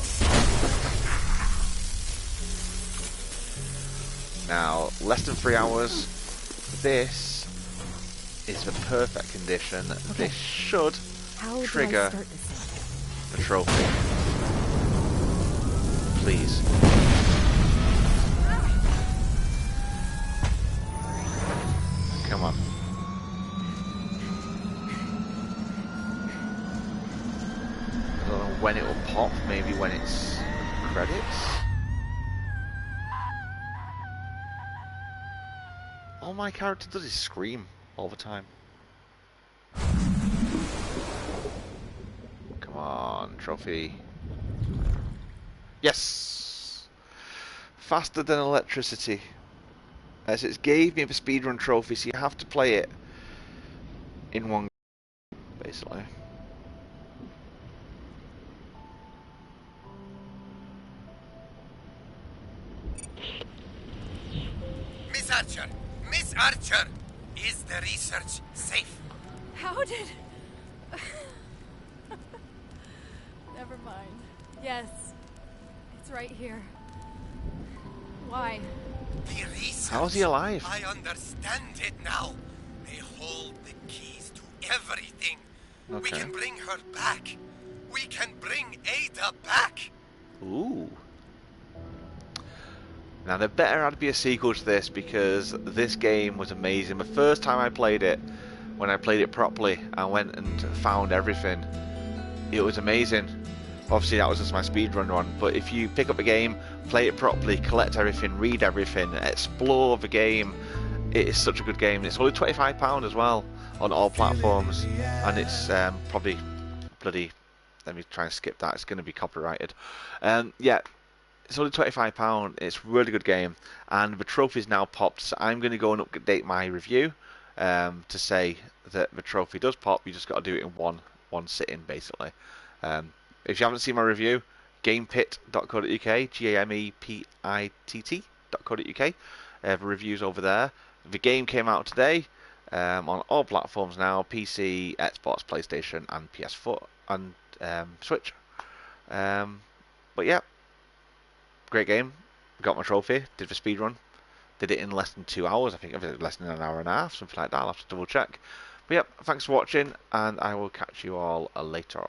Now, less than 3 hours. This is the perfect condition. Okay. This should How trigger do I start this thing? the trophy. Please. Come on. I don't know when it will pop, maybe when it's credits. All my character does is scream all the time. Come on, trophy. Yes! Faster than electricity. As it gave me the speedrun trophy, so you have to play it in one go, basically. Miss Archer! Miss Archer! Is the research safe? How did... Never mind. Yes. It's right here. Why? The research. How is he alive? I understand it now. They hold the keys to everything. We Okay. can bring her back. We can bring Ada back. Ooh. Now there better had to be a sequel to this, because this game was amazing. The first time I played it, when I played it properly, I went and found everything. It was amazing. Obviously that was just my speedrun one, but if you pick up a game, play it properly, collect everything, read everything, explore the game, it is such a good game. It's only £25 as well on all platforms, and it's probably bloody... Let me try and skip that, it's going to be copyrighted. Yeah, it's only £25, it's a really good game, and the trophy's now popped, so I'm going to go and update my review to say that the trophy does pop. You just got to do it in one sitting, basically. If you haven't seen my review, gamepit.co.uk, GAMEPITT.co.uk, the review's over there. The game came out today on all platforms now, PC, Xbox, PlayStation, and PS4, and Switch. But yeah, great game. Got my trophy, did the speedrun, did it in less than 2 hours, I think it was less than an hour and a half, something like that. I'll have to double check. But yeah, thanks for watching, and I will catch you all later.